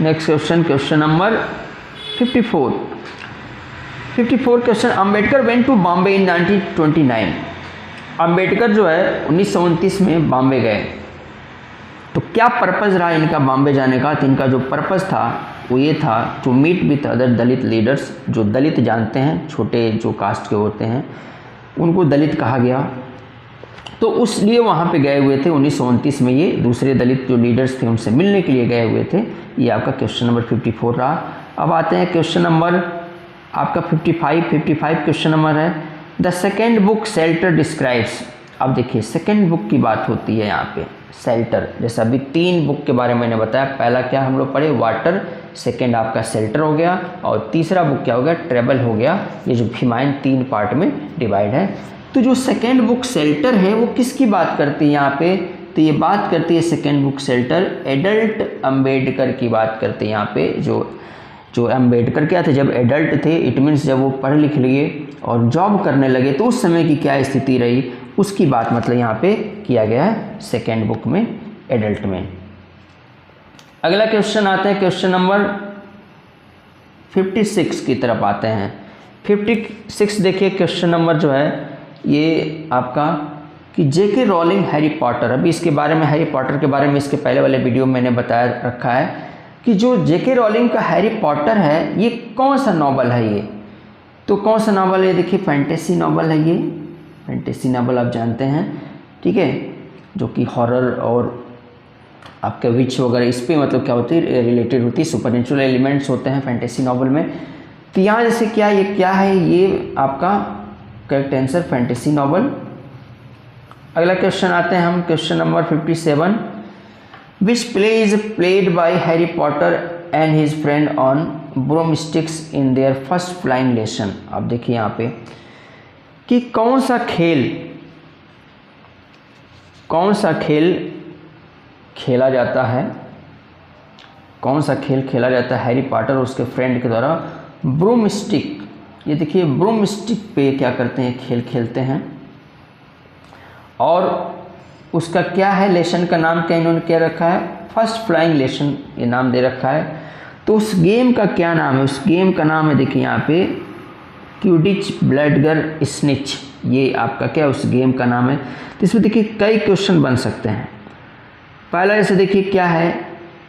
next question, question number 54 question, Ambedkar went to Bombay in 1929। Ambedkar जो है 1929 में बॉम्बे गए, तो क्या पर्पज़ रहा इनका बॉम्बे जाने का। तो इनका जो पर्पज़ था वो ये था to meet with other Dalit leaders. जो दलित जानते हैं, छोटे जो कास्ट के होते हैं उनको दलित कहा गया, तो उस लिए वहाँ पे गए हुए थे 1929 में। ये दूसरे दलित जो लीडर्स थे उनसे मिलने के लिए गए हुए थे। ये आपका क्वेश्चन नंबर 54 रहा। अब आते हैं क्वेश्चन नंबर आपका 55 क्वेश्चन नंबर है, the second book shelter describes. अब देखिए सेकेंड बुक की बात होती है यहाँ पे, शेल्टर। जैसे अभी 3 बुक के बारे में मैंने बताया, पहला क्या हम लोग पढ़े, वाटर, सेकेंड आपका शेल्टर हो गया, और तीसरा बुक क्या हो गया, ट्रेबल हो गया। ये जो भीमायन 3 पार्ट में डिवाइड है। तो जो सेकेंड बुक शेल्टर है वो किसकी बात करती है यहाँ पे, तो ये बात करती है second book shelter adult Ambedkar की बात करती है यहाँ पे। जो अम्बेडकर क्या थे, जब एडल्ट थे, इट मीन्स जब वो पढ़ लिख लिए और जॉब करने लगे तो उस समय की क्या स्थिति रही उसकी बात मतलब यहाँ पे किया गया है सेकेंड बुक में, एडल्ट में। अगला क्वेश्चन आता है क्वेश्चन नंबर 56 की तरफ आते हैं। 56 देखिए क्वेश्चन नंबर जो है ये आपका कि जेके रोलिंग हैरी पॉटर, अभी इसके बारे में हैरी पॉटर के बारे में इसके पहले वाले वीडियो में मैंने बताया रखा है कि जो जेके रोलिंग का हैरी पॉटर है ये कौन सा नॉवल है ये, तो कौन सा नॉवल है, देखिए फैंटेसी नॉवल है ये, फैंटेसी नॉवल आप जानते हैं, ठीक है, जो कि हॉरर और आपके विच वगैरह इस पे मतलब क्या होती है रिलेटेड होती है, सुपरनेचुरल एलिमेंट्स होते हैं फैंटेसी नॉवल में। तो यहाँ जैसे क्या ये क्या है, ये आपका करेक्ट आंसर फैंटेसी नॉवल। अगला क्वेश्चन आते हैं हम question number 57, which play is played by Harry Potter and his friend on broomsticks in their first flying lesson. आप देखिए यहाँ पे कि कौन सा खेल खेला जाता है, कौन सा खेल खेला जाता है हैरी पॉटर और उसके फ्रेंड के द्वारा ब्रूमस्टिक। ये देखिए ब्रूमस्टिक पे क्या करते हैं, खेल खेलते हैं, और उसका क्या है, लेसन का नाम क्या इन्होंने क्या रखा है, फर्स्ट फ्लाइंग लेसन ये नाम दे रखा है। तो उस गेम का क्या नाम है, उस गेम का नाम है देखिए यहाँ पे क्विडिच ब्लडगर स्निच, ये आपका क्या उस गेम का नाम है। तो इसमें देखिए कई क्वेश्चन बन सकते हैं। पहला जैसे देखिए क्या है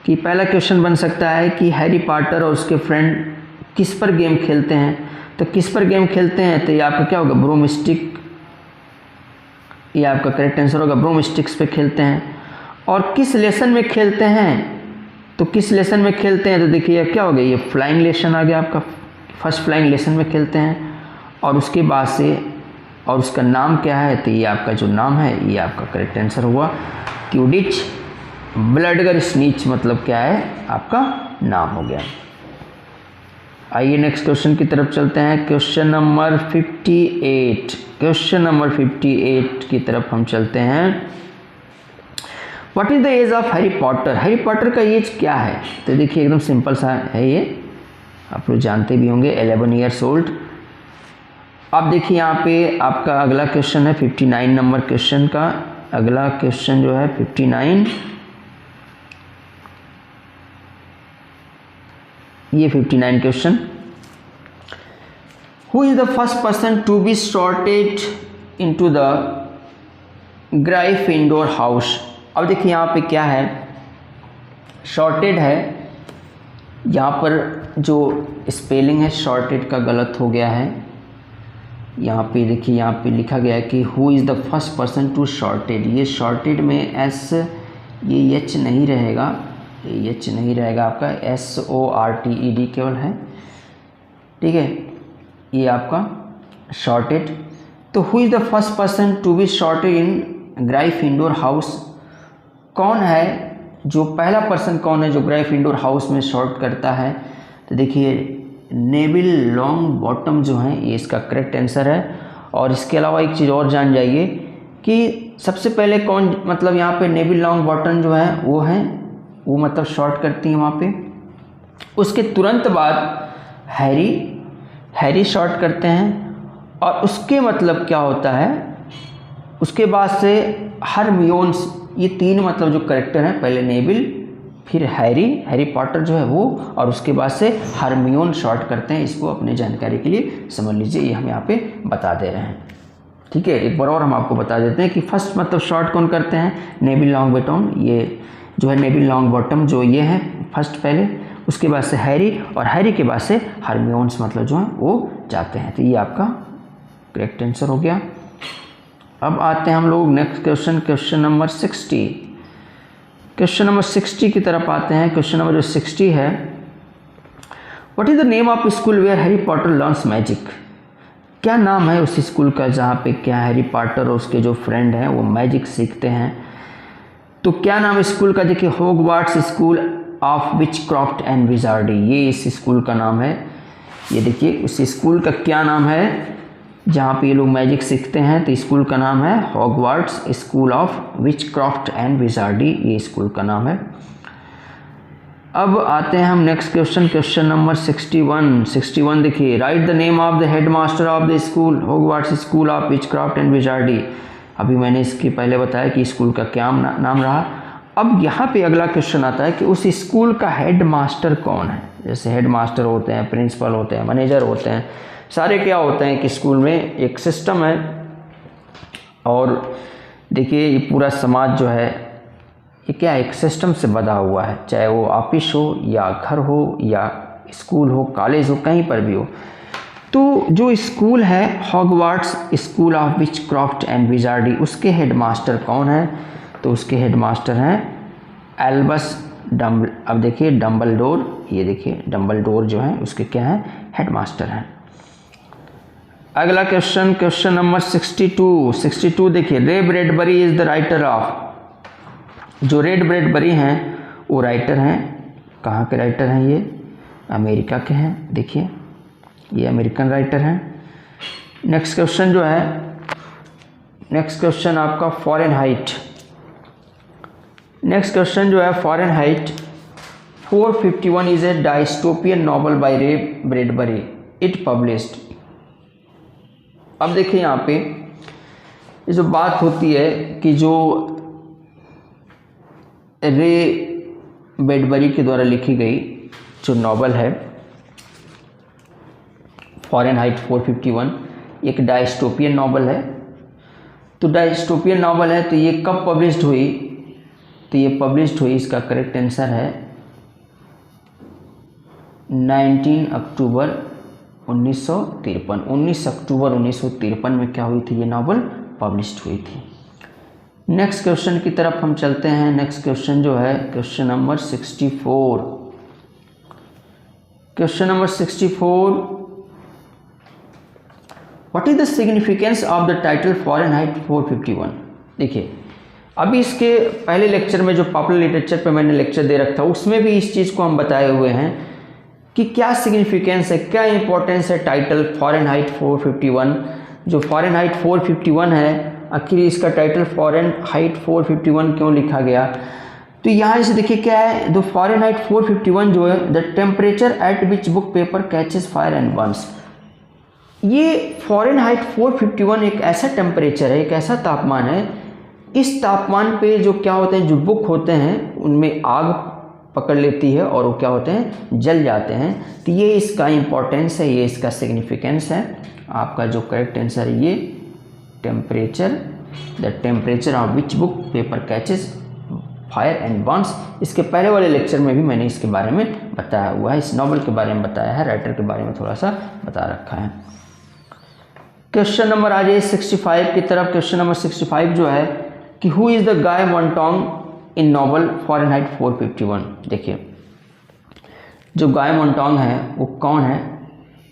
कि पहला क्वेश्चन बन सकता है कि हैरी पॉटर और उसके फ्रेंड किस पर गेम खेलते हैं, तो किस पर गेम खेलते हैं, तो ये आपका क्या होगा ब्रूमस्टिक, ये आपका करेक्ट आंसर होगा ब्रूमस्टिक्स पे खेलते हैं। और किस लेसन में खेलते हैं, तो किस लेसन में खेलते हैं, तो देखिए क्या हो गया, ये फ्लाइंग लेसन आ गया आपका, फर्स्ट फ्लाइंग लेसन में खेलते हैं। और उसके बाद से और उसका नाम क्या है, तो ये आपका जो नाम है ये आपका करेक्ट आंसर हुआ क्विडिच ब्लडगर स्निच, मतलब क्या है आपका नाम हो गया। आइए नेक्स्ट क्वेश्चन की तरफ चलते हैं, क्वेश्चन नंबर 58, क्वेश्चन नंबर 58 की तरफ हम चलते हैं। What is the age of Harry Potter, Harry Potter का एज क्या है, तो देखिए एकदम सिंपल सा है ये, आप लोग जानते भी होंगे 11 ईयर्स ओल्ड। अब देखिए यहाँ पे आपका अगला क्वेश्चन है 59 नंबर क्वेश्चन का, अगला क्वेश्चन जो है 59, ये 59 question, who is the first person to be sorted into the Gryffindor house. अब देखिए यहाँ पे क्या है, सॉर्टेड है, यहाँ पर जो स्पेलिंग है सॉर्टेड का गलत हो गया है। यहाँ पे देखिए यहाँ पे लिखा गया है कि who is the first person to sorted, ये सॉर्टेड में एस ये एच नहीं रहेगा, ये एच नहीं रहेगा आपका, SORTED केवल है, ठीक है, ये आपका सॉर्टेड। तो who is the first person to be sorted in Gryffindor house, कौन है जो पहला पर्सन कौन है जो ग्राइफिंडोर हाउस में सॉर्ट करता है, तो देखिए नेविल लॉन्ग बॉटम जो है ये इसका करेक्ट आंसर है। और इसके अलावा एक चीज़ और जान जाइए कि सबसे पहले कौन मतलब यहाँ पे नेविल लॉन्ग बॉटम जो है वो मतलब शॉर्ट करती हैं वहाँ पे, उसके तुरंत बाद हैरी शॉर्ट करते हैं, और उसके मतलब क्या होता है उसके बाद से हरमियोन्स, ये तीन मतलब जो करेक्टर हैं, पहले नेविल फिर हैरी पॉटर जो है वो, और उसके बाद से हरमियोन शॉर्ट करते हैं। इसको अपने जानकारी के लिए समझ लीजिए, ये हम यहाँ पे बता दे रहे हैं, ठीक है। एक बार और हम आपको बता देते हैं कि फर्स्ट मतलब शॉर्ट कौन करते हैं, नेविल लॉन्ग बॉटम, ये जो है नेविल लॉन्ग बॉटम जो ये है फर्स्ट पहले, उसके बाद से हैरी, और हैरी के बाद से हरमियोन्स मतलब जो है वो जाते हैं। तो ये आपका करेक्ट आंसर हो गया। अब आते हैं हम लोग next question, question number 60, question number 60 की तरफ आते हैं। क्वेश्चन नंबर जो 60 है, what is the name of school where Harry Potter learns magic, क्या नाम है उस स्कूल का जहाँ पे क्या हैरी पॉटर और उसके जो फ्रेंड हैं वो मैजिक सीखते हैं। तो क्या नाम है स्कूल का, देखिए Hogwarts school of witchcraft and wizardry, ये इस स्कूल का नाम है। ये देखिए उस स्कूल का क्या नाम है जहाँ पे ये लोग मैजिक सीखते हैं। तो स्कूल का नाम है Hogwarts school of witchcraft and wizardry, ये स्कूल का नाम है। अब आते हैं हम नेक्स्ट क्वेश्चन, क्वेश्चन नंबर 61 देखिए, write the name of the headmaster of the school Hogwarts school of witchcraft and wizardry. अभी मैंने इसके पहले बताया कि स्कूल का क्या नाम रहा। अब यहाँ पे अगला क्वेश्चन आता है कि उस स्कूल का हेड मास्टर कौन है। जैसे हेड मास्टर होते हैं, प्रिंसिपल होते हैं, मैनेजर होते हैं, सारे क्या होते हैं कि स्कूल में एक सिस्टम है। और देखिए ये पूरा समाज जो है ये क्या एक सिस्टम से बंधा हुआ है, चाहे वो ऑफिस हो या घर हो या स्कूल हो, कॉलेज हो, कहीं पर भी हो। तो जो स्कूल है Hogwarts school of witchcraft and wizardry, उसके हेड मास्टर कौन है? तो उसके हेड मास्टर हैं एल्बस अब देखिए डम्बलडोर, ये देखिए डम्बलडोर जो है उसके क्या है हेड मास्टर हैं। अगला क्वेश्चन, क्वेश्चन नंबर 62 देखिए, रे Bradbury is the writer of. जो रे ब्रैडबरी हैं वो राइटर हैं, कहाँ के राइटर हैं? ये अमेरिका के हैं। देखिए ये अमेरिकन राइटर हैं। नेक्स्ट क्वेश्चन जो है, नेक्स्ट क्वेश्चन आपका फ़ारेनहाइट। नेक्स्ट क्वेश्चन जो है Fahrenheit 451 is a dystopian novel bye रे ब्रैडबरी, इट पब्लिश्ड। अब देखिए यहाँ पे ये जो बात होती है कि जो रे ब्रैडबरी के द्वारा लिखी गई जो नॉवल है फ़ारेनहाइट 451, एक डायस्टोपियन नॉवल है। तो डायस्टोपियन नॉवल है तो ये कब पब्लिश्ड हुई? तो ये पब्लिश्ड हुई, इसका करेक्ट आंसर है 19 अक्टूबर 1953। 19 अक्टूबर 1953 में क्या हुई थी? ये नॉवल पब्लिश्ड हुई थी। नेक्स्ट क्वेश्चन की तरफ हम चलते हैं। नेक्स्ट क्वेश्चन जो है question number 64। Question number 64, what is the significance of the title Fahrenheit 451? देखिए अभी इसके पहले लेक्चर में जो पॉपुलर लिटरेचर पे मैंने लेक्चर दे रखा था उसमें भी इस चीज़ को हम बताए हुए हैं कि क्या सिग्निफिकेंस है, क्या इंपॉर्टेंस है टाइटल फ़ारेनहाइट 451। जो फ़ारेनहाइट 451 है, आखिर इसका टाइटल फ़ारेनहाइट 451 क्यों लिखा गया? तो यहाँ से देखिए क्या है, द फ़ारेनहाइट 451 जो है the temperature at which book paper catches fire and Burns. ये फ़ारेनहाइट 451 एक ऐसा टेम्परेचर है, एक ऐसा तापमान है, इस तापमान पे जो क्या होते हैं, जो बुक होते हैं उनमें आग पकड़ लेती है और वो क्या होते हैं, जल जाते हैं। तो ये इसका इम्पोर्टेंस है, ये इसका सिग्निफिकेंस है। आपका जो करेक्ट आंसर है ये temperature, the temperature of which book paper catches fire and Burns. इसके पहले वाले लेक्चर में भी मैंने इसके बारे में बताया हुआ है, इस नॉवल के बारे में बताया है, राइटर के बारे में थोड़ा सा बता रखा है। क्वेश्चन नंबर आ जाइए 65 की तरफ। क्वेश्चन नंबर 65 जो है कि who is the guy Montag in novel Fahrenheit 451। देखिए जो गाय मोंटोंग है वो कौन है?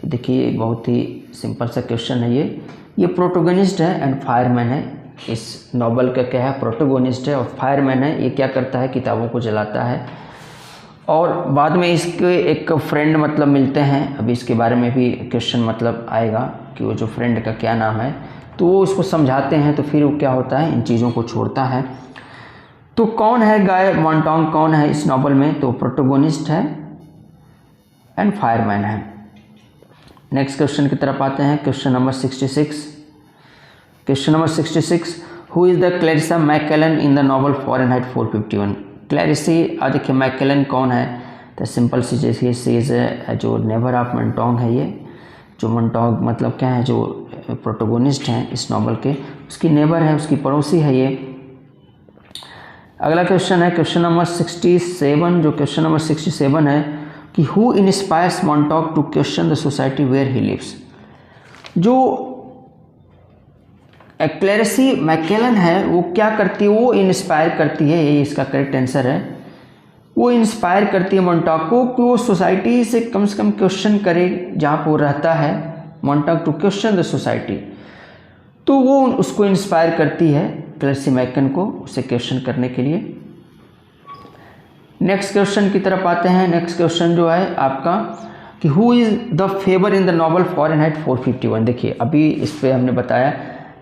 तो देखिए बहुत ही सिंपल सा क्वेश्चन है ये प्रोटोगोनिस्ट है एंड फायरमैन है। इस नॉवल का क्या है, प्रोटोगोनिस्ट है और फायरमैन है। ये क्या करता है, किताबों को जलाता है और बाद में इसके एक फ्रेंड मतलब मिलते हैं। अभी इसके बारे में भी क्वेश्चन मतलब आएगा कि वो जो फ्रेंड का क्या नाम है, तो वो उसको समझाते हैं तो फिर वो क्या होता है, इन चीज़ों को छोड़ता है। तो कौन है गाय मोंटोंग, कौन है इस नॉवल में? तो प्रोटोगोनिस्ट है एंड फायरमैन है। नेक्स्ट क्वेश्चन की तरफ आते हैं। Question number 66। Question number 66, who is the Clarissa McKellen in the novel Fahrenheit 451। क्लैरिसी देखिए मैकेलन कौन है? तो सिंपल सी जैसे सीज जो नेबर ऑफ मोंटोंग है, ये जो मोंटोंग मतलब क्या है, जो प्रोटोगोनिस्ट हैं इस नॉवल के, उसकी नेबर है, उसकी पड़ोसी है ये। अगला क्वेश्चन है क्वेश्चन नंबर 67। जो क्वेश्चन नंबर 67 है कि who inspires Montag to question the society where he lives. जो क्लैरिसी मैकेलन है वो क्या करती है, वो इंस्पायर करती है, ये इसका करेक्ट आंसर है। वो इंस्पायर करती है मोंटोग को कि वो सोसाइटी से कम क्वेश्चन करे जहाँ पर वो रहता है। मोंटोग टू क्वेश्चन द सोसाइटी, तो वो उसको इंस्पायर करती है क्लैरिसी मैकेलन को, उसे क्वेश्चन करने के लिए। नेक्स्ट क्वेश्चन की तरफ आते हैं। नेक्स्ट क्वेश्चन जो है आपका कि who is the favour in the novel Fahrenheit 451। देखिए अभी इस पर हमने बताया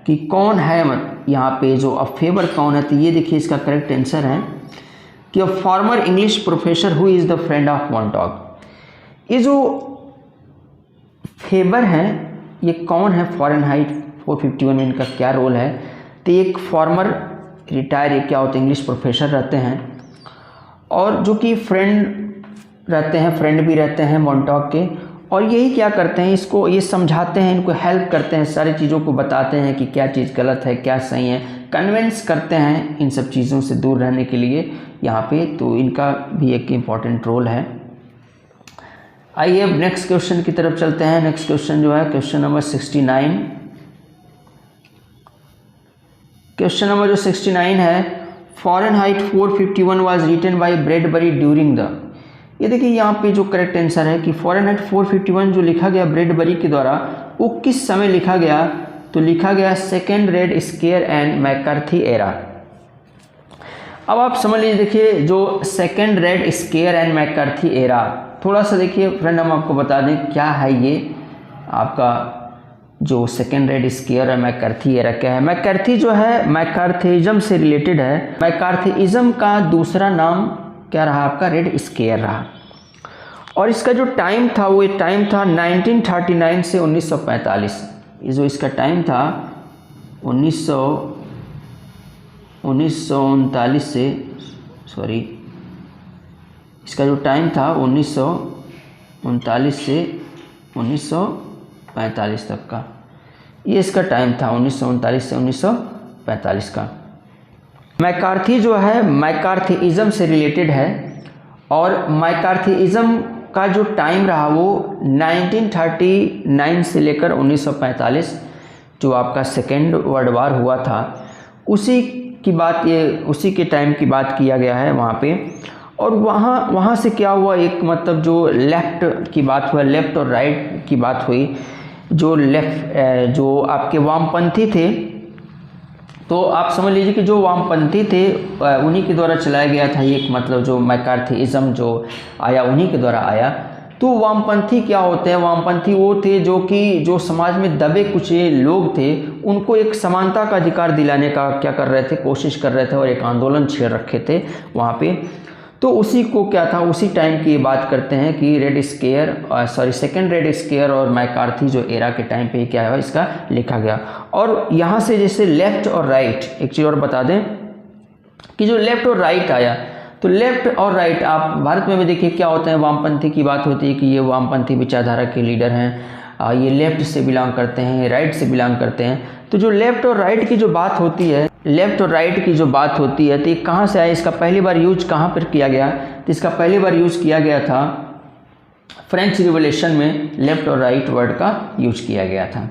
कि कौन है यहाँ पे जो अ फेवर कौन है, तो ये देखिए इसका करेक्ट आंसर है कि a former English professor who is the friend of Montag. ये जो फेवर है ये कौन है, फ़ारेनहाइट 451 में इनका क्या रोल है, तो एक फॉर्मर रिटायर ये क्या होते हैं इंग्लिश प्रोफेसर रहते हैं और जो कि फ्रेंड भी रहते हैं मोंटॉग के, और यही क्या करते हैं इसको ये समझाते हैं, इनको हेल्प करते हैं, सारी चीज़ों को बताते हैं कि क्या चीज़ गलत है क्या सही है, कन्विंस करते हैं इन सब चीज़ों से दूर रहने के लिए यहाँ पे, तो इनका भी एक इम्पॉर्टेंट रोल है। आइए अब नेक्स्ट क्वेश्चन की तरफ चलते हैं। नेक्स्ट क्वेश्चन जो है क्वेश्चन नंबर 69। क्वेश्चन नंबर जो 69 है, Fahrenheit 451 was written by Bradbury during the, ये देखिए यहाँ पे जो करेक्ट आंसर है कि फ़ारेनहाइट 451 जो लिखा गया ब्रैडबरी के द्वारा वो किस समय लिखा गया, तो लिखा गया second red square and McCarthy era. अब आप समझ लीजिए, देखिए जो second red square and McCarthy era, थोड़ा सा देखिए फ्रेंड हम आपको बता दें क्या है ये आपका जो सेकेंड रेड स्केयर है मैकार्थी एरा क्या है। मैकार्थी जो है मैकार्थीइज्म से रिलेटेड है, मैकार्थीइज्म का दूसरा नाम क्या रहा आपका, रेड स्केयर रहा, और इसका जो टाइम था वो टाइम था 1939 से 1945। ये जो इसका टाइम था 1939 से इसका जो टाइम था 1939 से 1945 तक का, ये इसका टाइम था 1939 से 1945 का। मैकार्थी जो है मैकार्थीइज्म से रिलेटेड है, और मैकार्थीइज्म का जो टाइम रहा वो 1939 से लेकर 1945 जो आपका सेकेंड वर्ल्ड वार हुआ था उसी की बात, ये उसी के टाइम की बात किया गया है वहाँ पे। और वहाँ से क्या हुआ, एक मतलब जो लेफ़्ट की बात हुआ, लेफ़्ट और राइट की बात हुई, जो आपके वामपंथी थे, तो आप समझ लीजिए कि जो वामपंथी थे उन्हीं के द्वारा चलाया गया था ये, मतलब जो मैकार्थीइज्म जो आया उन्हीं के द्वारा आया। तो वामपंथी क्या होते हैं, वामपंथी वो थे जो समाज में दबे कुचे लोग थे उनको एक समानता का अधिकार दिलाने का क्या कर रहे थे, कोशिश कर रहे थे, और एक आंदोलन छेड़ रखे थे वहाँ पे। तो उसी को क्या था, उसी टाइम की बात करते हैं कि सेकेंड रेड स्केयर और मैकार्थी जो एरा के टाइम पे क्या है इसका लिखा गया। और यहाँ से जैसे लेफ़्ट और राइट, एक चीज़ और बता दें कि जो लेफ़्ट और राइट आया, तो लेफ़्ट और राइट आप भारत में भी देखिए क्या होते हैं, वामपंथी की बात होती है कि ये वामपंथी विचारधारा के लीडर हैं, ये लेफ़्ट से बिलोंग करते हैं, राइट से बिलोंग करते हैं। तो जो लेफ़्ट और राइट की जो बात होती है, लेफ़्ट और राइट की जो बात होती है, तो ये कहाँ से आया, इसका पहली बार यूज कहाँ पर किया गया, तो इसका पहली बार यूज़ किया गया था फ्रेंच रिवॉल्यूशन में, लेफ़्ट और राइट वर्ड का यूज किया गया था।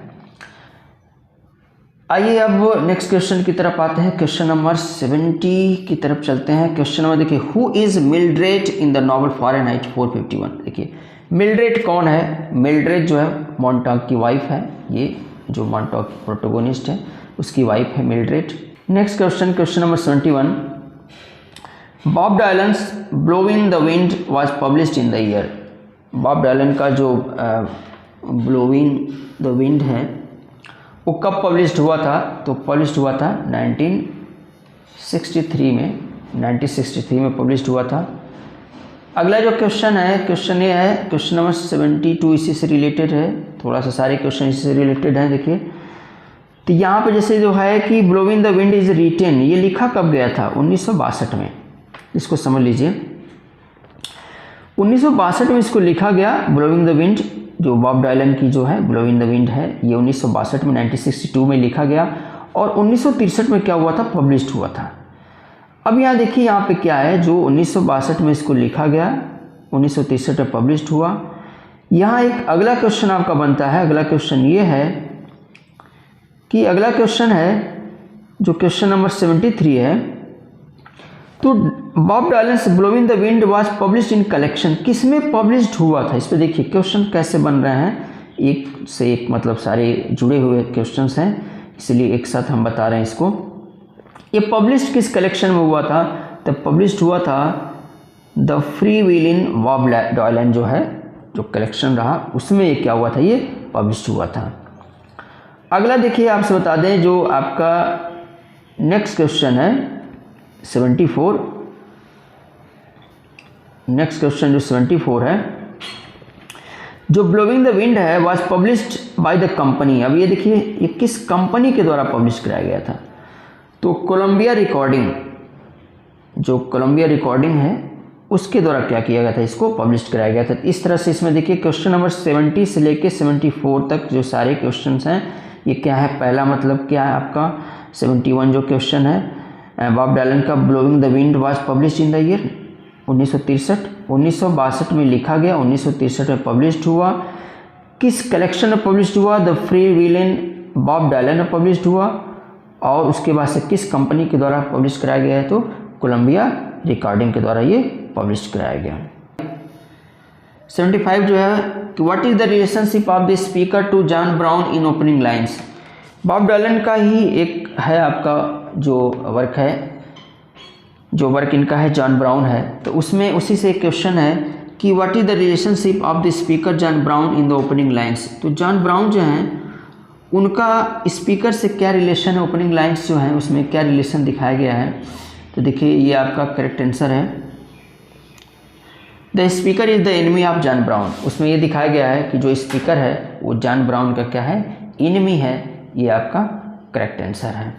आइए अब नेक्स्ट क्वेश्चन की तरफ आते हैं, क्वेश्चन नंबर 70 की तरफ चलते हैं। क्वेश्चन नंबर देखिए, who is Mildred in the novel Fahrenheit 451। देखिए मिल्ड्रेड कौन है, मिल्ड्रेड जो है मोंटॉग की वाइफ है, ये जो मोंटॉग प्रोटोगोनिस्ट है उसकी वाइफ है Mildred. Next question, question number 71, Bob Dylan's blowing the wind was published in the year. Bob Dylan का जो ब्लोइंग द विंड है वो कब पब्लिश्ड हुआ था, तो पब्लिश्ड हुआ था 1963 में पब्लिश्ड हुआ था। अगला जो क्वेश्चन है, क्वेश्चन ये है क्वेश्चन नंबर 72, इसी से रिलेटेड है, थोड़ा सा सारे क्वेश्चन इसी से रिलेटेड हैं। देखिए तो यहाँ पे जैसे जो है कि blowing the wind is written, ये लिखा कब गया था, 1962 में, इसको समझ लीजिए 1962 में इसको लिखा गया। ब्लोइंग द विंड जो बॉब डायलन की जो है ब्लोइंग द विंड है, ये 1962 में 1962 में लिखा गया, और 1963 में क्या हुआ था, पब्लिश्ड हुआ था। अब यहाँ देखिए यहाँ पे क्या है, जो 1962 में इसको लिखा गया, 1963 में पब्लिश्ड हुआ। यहाँ एक अगला क्वेश्चन आपका बनता है, अगला क्वेश्चन ये है कि अगला क्वेश्चन है जो क्वेश्चन नंबर 73 है, तो Bob Dylan's blowing the wind was published in collection, किस में पब्लिश्ड हुआ था। इस पे देखिए क्वेश्चन कैसे बन रहे हैं, एक से एक मतलब सारे जुड़े हुए क्वेश्चंस हैं, इसलिए एक साथ हम बता रहे हैं इसको। ये पब्लिश्ड किस कलेक्शन में हुआ था, तो पब्लिश्ड हुआ था the free will in Bob Dylan जो है जो कलेक्शन रहा उसमें ये क्या हुआ था, ये पब्लिश हुआ था। अगला देखिए आपसे बता दें, जो आपका नेक्स्ट क्वेश्चन है 74, नेक्स्ट क्वेश्चन जो 74 है, जो ब्लोइंग द विंड है was published by the company. अब ये देखिए ये किस कंपनी के द्वारा पब्लिश कराया गया था, तो कोलंबिया रिकॉर्डिंग, जो कोलंबिया रिकॉर्डिंग है उसके द्वारा क्या किया गया था, इसको पब्लिश कराया गया था। इस तरह से इसमें देखिए क्वेश्चन नंबर 70 से लेके 74 तक जो सारे क्वेश्चंस हैं ये क्या है, पहला मतलब क्या है आपका 71 जो क्वेश्चन है, बॉब डायलन का blowing the wind was published in the year 1963, 1962 में लिखा गया, 1963 में पब्लिश्ड हुआ। किस कलेक्शन में पब्लिश्ड हुआ, the free will in Bob Dylan में पब्लिश्ड हुआ, और उसके बाद से किस कंपनी के द्वारा पब्लिश कराया गया है, तो कोलंबिया रिकॉर्डिंग के द्वारा ये पब्लिश कराया गया। 75 जो है कि what is the relationship of the speaker to John Brown in opening lines. Bob Dylan का ही एक है आपका जो वर्क है, जो वर्क इनका है जॉन ब्राउन है, तो उसमें उसी से एक क्वेश्चन है कि what is the relationship of the speaker John Brown in the opening lines. तो जॉन ब्राउन जो हैं उनका स्पीकर से क्या रिलेशन है, ओपनिंग लाइन्स जो हैं उसमें क्या रिलेशन दिखाया गया है, तो देखिए ये आपका करेक्ट आंसर है, the speaker is the enemy of John brown. उसमें ये दिखाया गया है कि जो स्पीकर है वो जॉन ब्राउन का क्या है, एनिमी है, ये आपका करेक्ट आंसर है।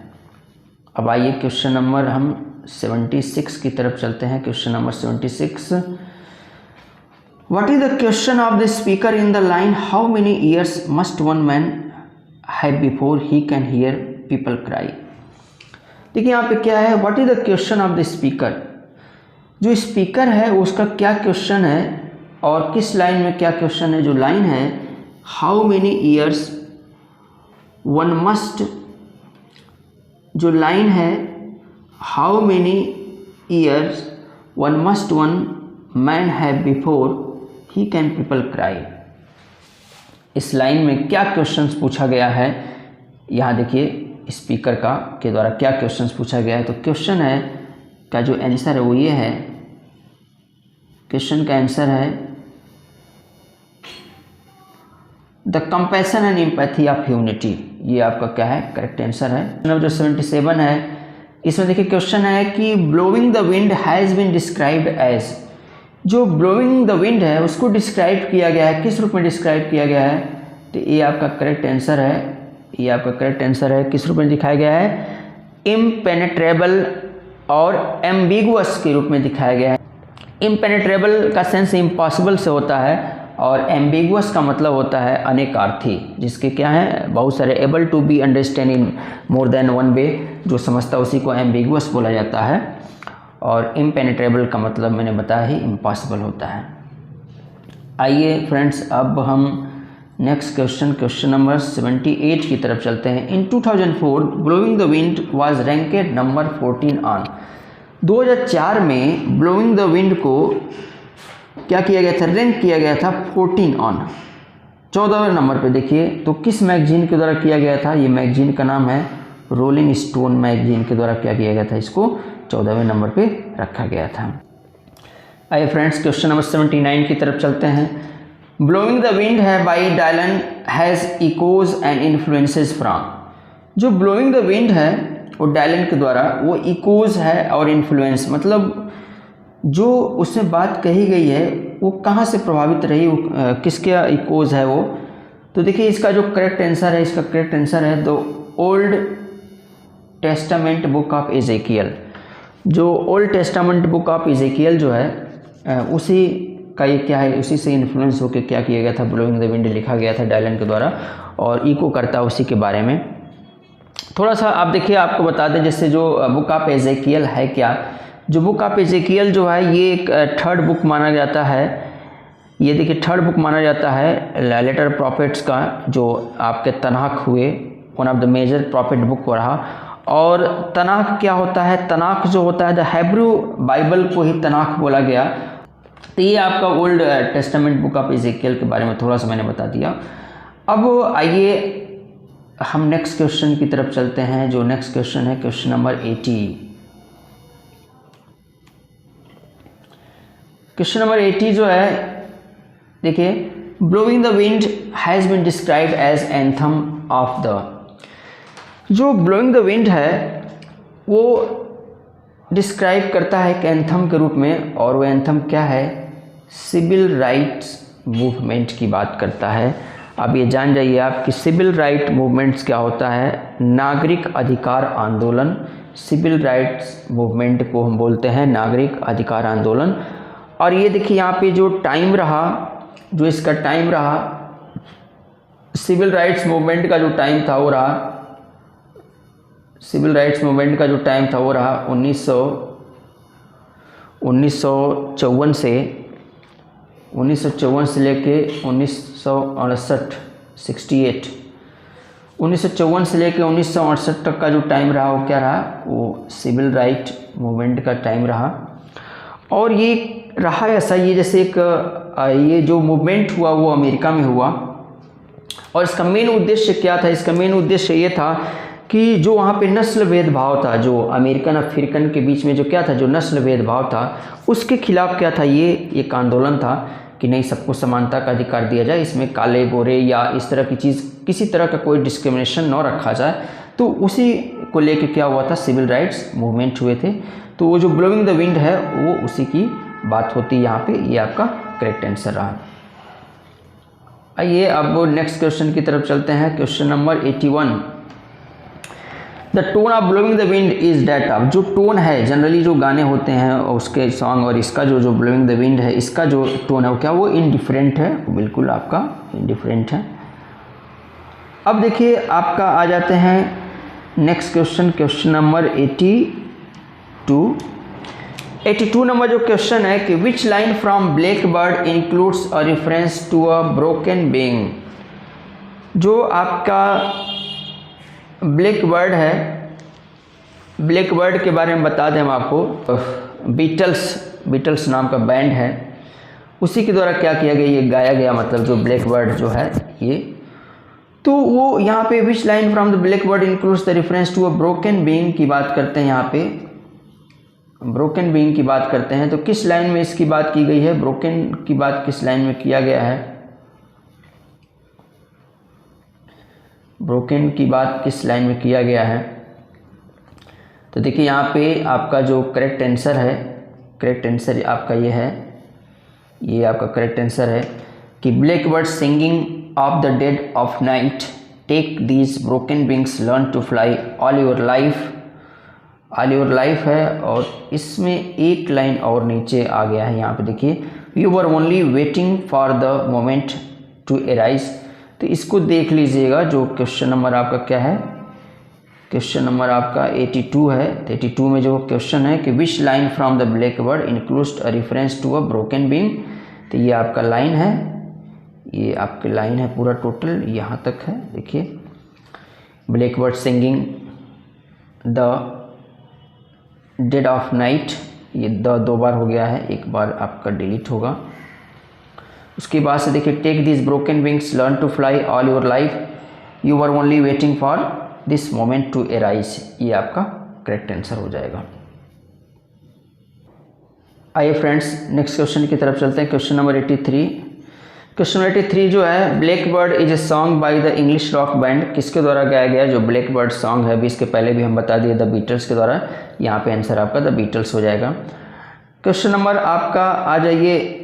अब आइए क्वेश्चन नंबर हम 76 की तरफ चलते हैं। Question number 76, what is the question of the speaker in the line how many years must one man have before he can hear people cry. देखिए यहाँ पे क्या है, what is the question of the speaker, जो speaker है उसका क्या question है और किस लाइन में क्या क्वेश्चन है। जो लाइन है how many years one must, जो लाइन है how many years one must one man have before he can people cry, इस लाइन में क्या क्वेश्चंस पूछा गया है। यहाँ देखिए स्पीकर का के द्वारा क्या क्वेश्चंस पूछा गया है, तो क्वेश्चन है का जो आंसर है वो ये है, क्वेश्चन का आंसर है the compassion and empathy of humanity, ये आपका क्या है करेक्ट आंसर है। नंबर जो 77 है इसमें देखिए क्वेश्चन है कि blowing the wind has been described as, जो ब्लोइंग द विंड है उसको डिस्क्राइब किया गया है, किस रूप में डिस्क्राइब किया गया है, तो ये आपका करेक्ट आंसर है, ये आपका करेक्ट आंसर है। किस रूप में दिखाया गया है, इम्पेनेट्रेबल और एम्बिगुअस के रूप में दिखाया गया है। इम्पेनेट्रेबल का सेंस इम्पॉसिबल से होता है और एम्बिगुअस का मतलब होता है अनेकार्थी, जिसके क्या है बहुत सारे, able to be understand in more than one way, जो समझता उसी को एम्बिगुअस बोला जाता है, और इम्पेनेट्रेबल का मतलब मैंने बताया ही इम्पॉसिबल होता है। आइए फ्रेंड्स अब हम नेक्स्ट क्वेश्चन, क्वेश्चन नंबर 78 की तरफ चलते हैं। इन 2004 blowing the wind was ranked number 14 on. 2004 में ब्लोइंग द विंड को क्या किया गया था, रैंक किया गया था 14 ऑन, 14वें नंबर पे। देखिए तो किस मैगजीन के द्वारा किया गया था, ये मैगजीन का नाम है रोलिंग स्टोन मैगजीन के द्वारा क्या किया गया था, इसको 14वें नंबर पे रखा गया था। आइए फ्रेंड्स क्वेश्चन नंबर 79 की तरफ चलते हैं। ब्लोइंग द विंड है by Dylan has echoes and influences from, जो ब्लोइंग द विंड है वो डायलन के द्वारा वो इकोज है और इन्फ्लुएंस, मतलब जो उसमें बात कही गई है वो कहाँ से प्रभावित रही, वो किसके इकोज है वो। तो देखिए इसका जो करेक्ट आंसर है, इसका करेक्ट आंसर है the Old Testament book of Ezekiel. जो Old Testament book of Ezekiel जो है उसी का ये क्या है, उसी से इन्फ्लुएंस होकर क्या किया गया था, ब्लोइंग द विंड लिखा गया था डायलन के द्वारा, और इको करता उसी के बारे में। थोड़ा सा आप देखिए आपको बता दें, जैसे जो बुक ऑफ एजेकियल है क्या, जो बुक ऑफ एजेकियल जो है ये एक थर्ड बुक माना जाता है, ये देखिए थर्ड बुक माना जाता है लेटर प्रॉफिट्स का, जो आपके तनाख हुए, one of the major prophet book रहा। और तनाख क्या होता है, तनाख जो होता है द हैब्रू बाइबल को ही तनाख बोला गया। तो ये आपका old Testament book of Ezekiel के बारे में थोड़ा सा मैंने बता दिया। अब आइए हम नेक्स्ट क्वेश्चन की तरफ चलते हैं। जो नेक्स्ट क्वेश्चन है क्वेश्चन नंबर 80। क्वेश्चन नंबर 80 जो है देखिए, blowing the wind has been described as anthem of the, जो ब्लोइंग द विंड है वो डिस्क्राइब करता है एक एंथम के रूप में, और वो एंथम क्या है, सिविल राइट्स मूवमेंट की बात करता है। अब ये जान जाइए आप कि सिविल राइट मूवमेंट्स क्या होता है, नागरिक अधिकार आंदोलन। सिविल राइट्स मूवमेंट को हम बोलते हैं नागरिक अधिकार आंदोलन। और ये देखिए यहाँ पे जो टाइम रहा, जो इसका टाइम रहा, सिविल राइट्स मूवमेंट का जो टाइम था वो रहा, सिविल राइट्स मूवमेंट का जो टाइम था वो रहा 1954 से लेके 1968 1954 से लेके 1968 तक का जो टाइम रहा वो क्या रहा, वो सिविल राइट मूवमेंट का टाइम रहा। और ये रहा ऐसा, ये जैसे एक ये जो मूवमेंट हुआ वो अमेरिका में हुआ, और इसका मेन उद्देश्य क्या था, इसका मेन उद्देश्य ये था कि जो वहाँ पे नस्ल भेदभाव था, जो अमेरिकन अफ्रीकन के बीच में जो क्या था, जो नस्ल भेदभाव था, उसके खिलाफ क्या था, ये एक आंदोलन था कि नहीं, सबको समानता का अधिकार दिया जाए, इसमें काले गोरे या इस तरह की चीज़, किसी तरह का कोई डिस्क्रिमिनेशन न रखा जाए। तो उसी को लेके क्या हुआ था, सिविल राइट्स मूवमेंट हुए थे। तो वो जो ब्लोइंग द विंड है वो उसी की बात होती है यहाँ पे। ये आपका करेक्ट आंसर रहा। आइए अब नेक्स्ट क्वेश्चन की तरफ चलते हैं। Question number 81, the tone of blowing the wind is that of, जो टोन है जनरली जो गाने होते हैं उसके सॉन्ग, और इसका जो ब्लोइंग द विंड है, इसका जो टोन है वो क्या, वो इनडिफरेंट है, बिल्कुल आपका इनडिफरेंट है। अब देखिए आपका आ जाते हैं next question, question number 82 number जो क्वेश्चन है कि which line from blackbird includes a reference to a broken being. जो आपका ब्लैक बर्ड है, ब्लैक बर्ड के बारे में बता दें हम आपको, बीटल्स नाम का बैंड है, उसी के द्वारा क्या किया गया, ये गाया गया, मतलब जो ब्लैक बर्ड जो है ये। तो वो यहाँ पे which line from the blackbird includes the reference to a broken being की बात करते हैं, यहाँ पे ब्रोकन बीइंग की बात करते हैं। तो किस लाइन में इसकी बात की गई है, ब्रोकन की बात किस लाइन में किया गया है, ब्रोकन की बात किस लाइन में किया गया है। तो देखिए यहाँ पे आपका जो करेक्ट आंसर है, करेक्ट आंसर आपका ये है, ये आपका करेक्ट आंसर है कि blackbird singing of the dead of night take these broken wings learn to fly all your life, all your life है। और इसमें एक लाइन और नीचे आ गया है, यहाँ पे देखिए, you were only waiting for the moment to arise. तो इसको देख लीजिएगा, जो क्वेश्चन नंबर आपका क्या है, क्वेश्चन नंबर आपका 82 है। 82 में जो क्वेश्चन है कि which line from the blackbird includes a reference to a broken being. तो ये आपका लाइन है, ये आपकी लाइन है, पूरा टोटल यहाँ तक है। देखिए, black bird singing the dead of night, ये दो बार हो गया है, एक बार आपका डिलीट होगा। उसके बाद से देखिए, take this broken wings learn to fly all your life, you are only waiting for this moment to arise, ये आपका करेक्ट आंसर हो जाएगा। आइए फ्रेंड्स नेक्स्ट क्वेश्चन की तरफ चलते हैं। क्वेश्चन नंबर 83, क्वेश्चन 83 जो है, black bird is a song by the English rock band, किसके द्वारा गाया गया। जो ब्लैक बर्ड सॉन्ग है, अभी इसके पहले भी हम बता दिए, द बीटल्स के द्वारा। यहाँ पे आंसर आपका द बीटल्स हो जाएगा। क्वेश्चन नंबर आपका आ जाइए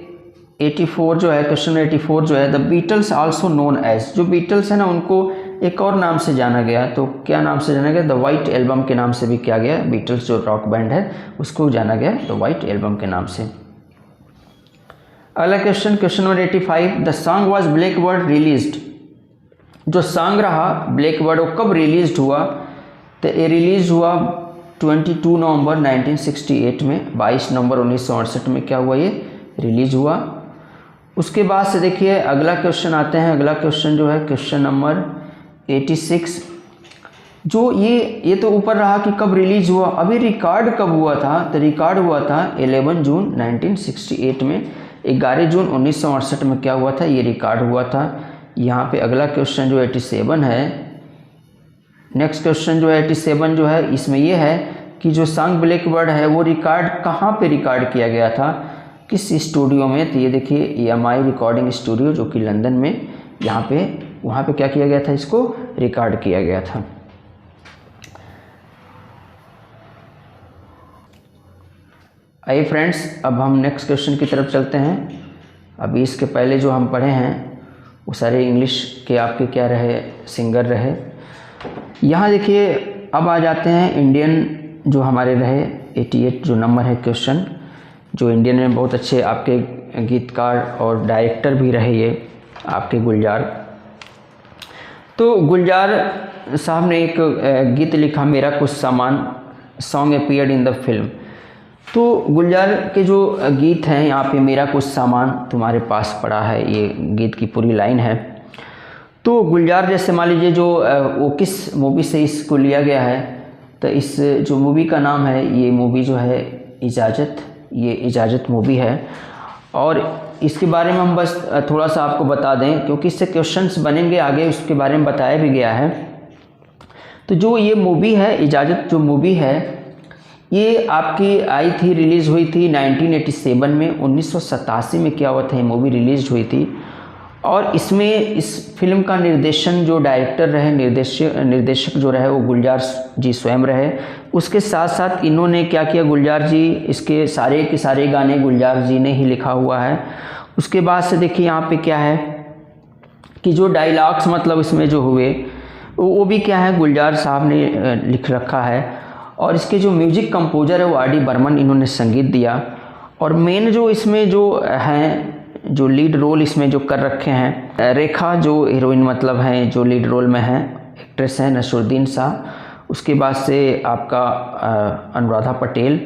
84 जो है, क्वेश्चन 84 जो है, the Beatles also known as, जो बीटल्स है ना उनको एक और नाम से जाना गया। तो क्या नाम से जाना गया, द वाइट एल्बम के नाम से भी किया गया। बीटल्स जो रॉक बैंड है उसको जाना गया द वाइट एल्बम के नाम से। अगला question, question number 85, the song was black bird released, जो सॉन्ग रहा ब्लैक बर्ड वो कब रिलीज हुआ। तो ये रिलीज हुआ 22 नवंबर 1968 में, 22 नवंबर 1968 में क्या हुआ, ये रिलीज हुआ। उसके बाद से देखिए अगला क्वेश्चन आते हैं। अगला क्वेश्चन जो है क्वेश्चन नंबर 86, जो ये तो ऊपर रहा कि कब रिलीज हुआ, अभी रिकॉर्ड कब हुआ था। तो रिकॉर्ड हुआ था 11 जून 1968 में, 11 जून 1968 में क्या हुआ था, ये रिकॉर्ड हुआ था। यहाँ पे अगला क्वेश्चन जो 87 है, नेक्स्ट क्वेश्चन जो है 87 जो है, इसमें ये है कि जो सॉन्ग ब्लैक बर्ड है वो रिकॉर्ड कहाँ पे रिकॉर्ड किया गया था। किस स्टूडियो में? तो ये देखिए EMI रिकॉर्डिंग स्टूडियो जो कि लंदन में, यहाँ पे वहाँ पे क्या किया गया था, इसको रिकॉर्ड किया गया था। आइए फ्रेंड्स, अब हम नेक्स्ट क्वेश्चन की तरफ चलते हैं। अभी इसके पहले जो हम पढ़े हैं वो सारे इंग्लिश के आपके क्या रहे, सिंगर रहे। यहाँ देखिए अब आ जाते हैं इंडियन जो हमारे रहे 88 जो नंबर है क्वेश्चन, जो इंडियन में बहुत अच्छे आपके गीतकार और डायरेक्टर भी रहे ये आपके गुलजार। तो गुलजार साहब ने एक गीत लिखा, मेरा कुछ सामान, song appeared in the film. तो गुलजार के जो गीत हैं यहाँ पे, मेरा कुछ सामान तुम्हारे पास पड़ा है, ये गीत की पूरी लाइन है। तो गुलजार जैसे मान लीजिए जो वो किस मूवी से इसको लिया गया है, तो इस जो मूवी का नाम है, ये मूवी जो है इजाज़त, ये इजाज़त मूवी है। और इसके बारे में हम बस थोड़ा सा आपको बता दें, क्योंकि इससे क्वेश्चंस बनेंगे आगे, उसके बारे में बताया भी गया है। तो जो ये मूवी है इजाज़त, जो मूवी है ये आपकी आई थी, रिलीज़ हुई थी 1987 में। 1987 में क्या हुआ था, ये मूवी रिलीज़ हुई थी। और इसमें इस फिल्म का निर्देशन जो डायरेक्टर रहे, निर्देशक जो रहे वो गुलजार जी स्वयं रहे। उसके साथ साथ इन्होंने क्या किया, गुलजार जी, इसके सारे के सारे गाने गुलजार जी ने ही लिखा हुआ है। उसके बाद से देखिए यहाँ पे क्या है कि जो डायलॉग्स मतलब इसमें जो हुए वो भी क्या है, गुलजार साहब ने लिख रखा है। और इसके जो म्यूजिक कंपोजर है वो R.D. बर्मन, इन्होंने संगीत दिया। और मेन जो इसमें जो हैं, जो लीड रोल इसमें जो कर रखे हैं, रेखा जो हीरोइन मतलब हैं, जो लीड रोल में हैं, एक्ट्रेस हैं नसरुद्दीन शाह। उसके बाद से आपका अनुराधा पटेल,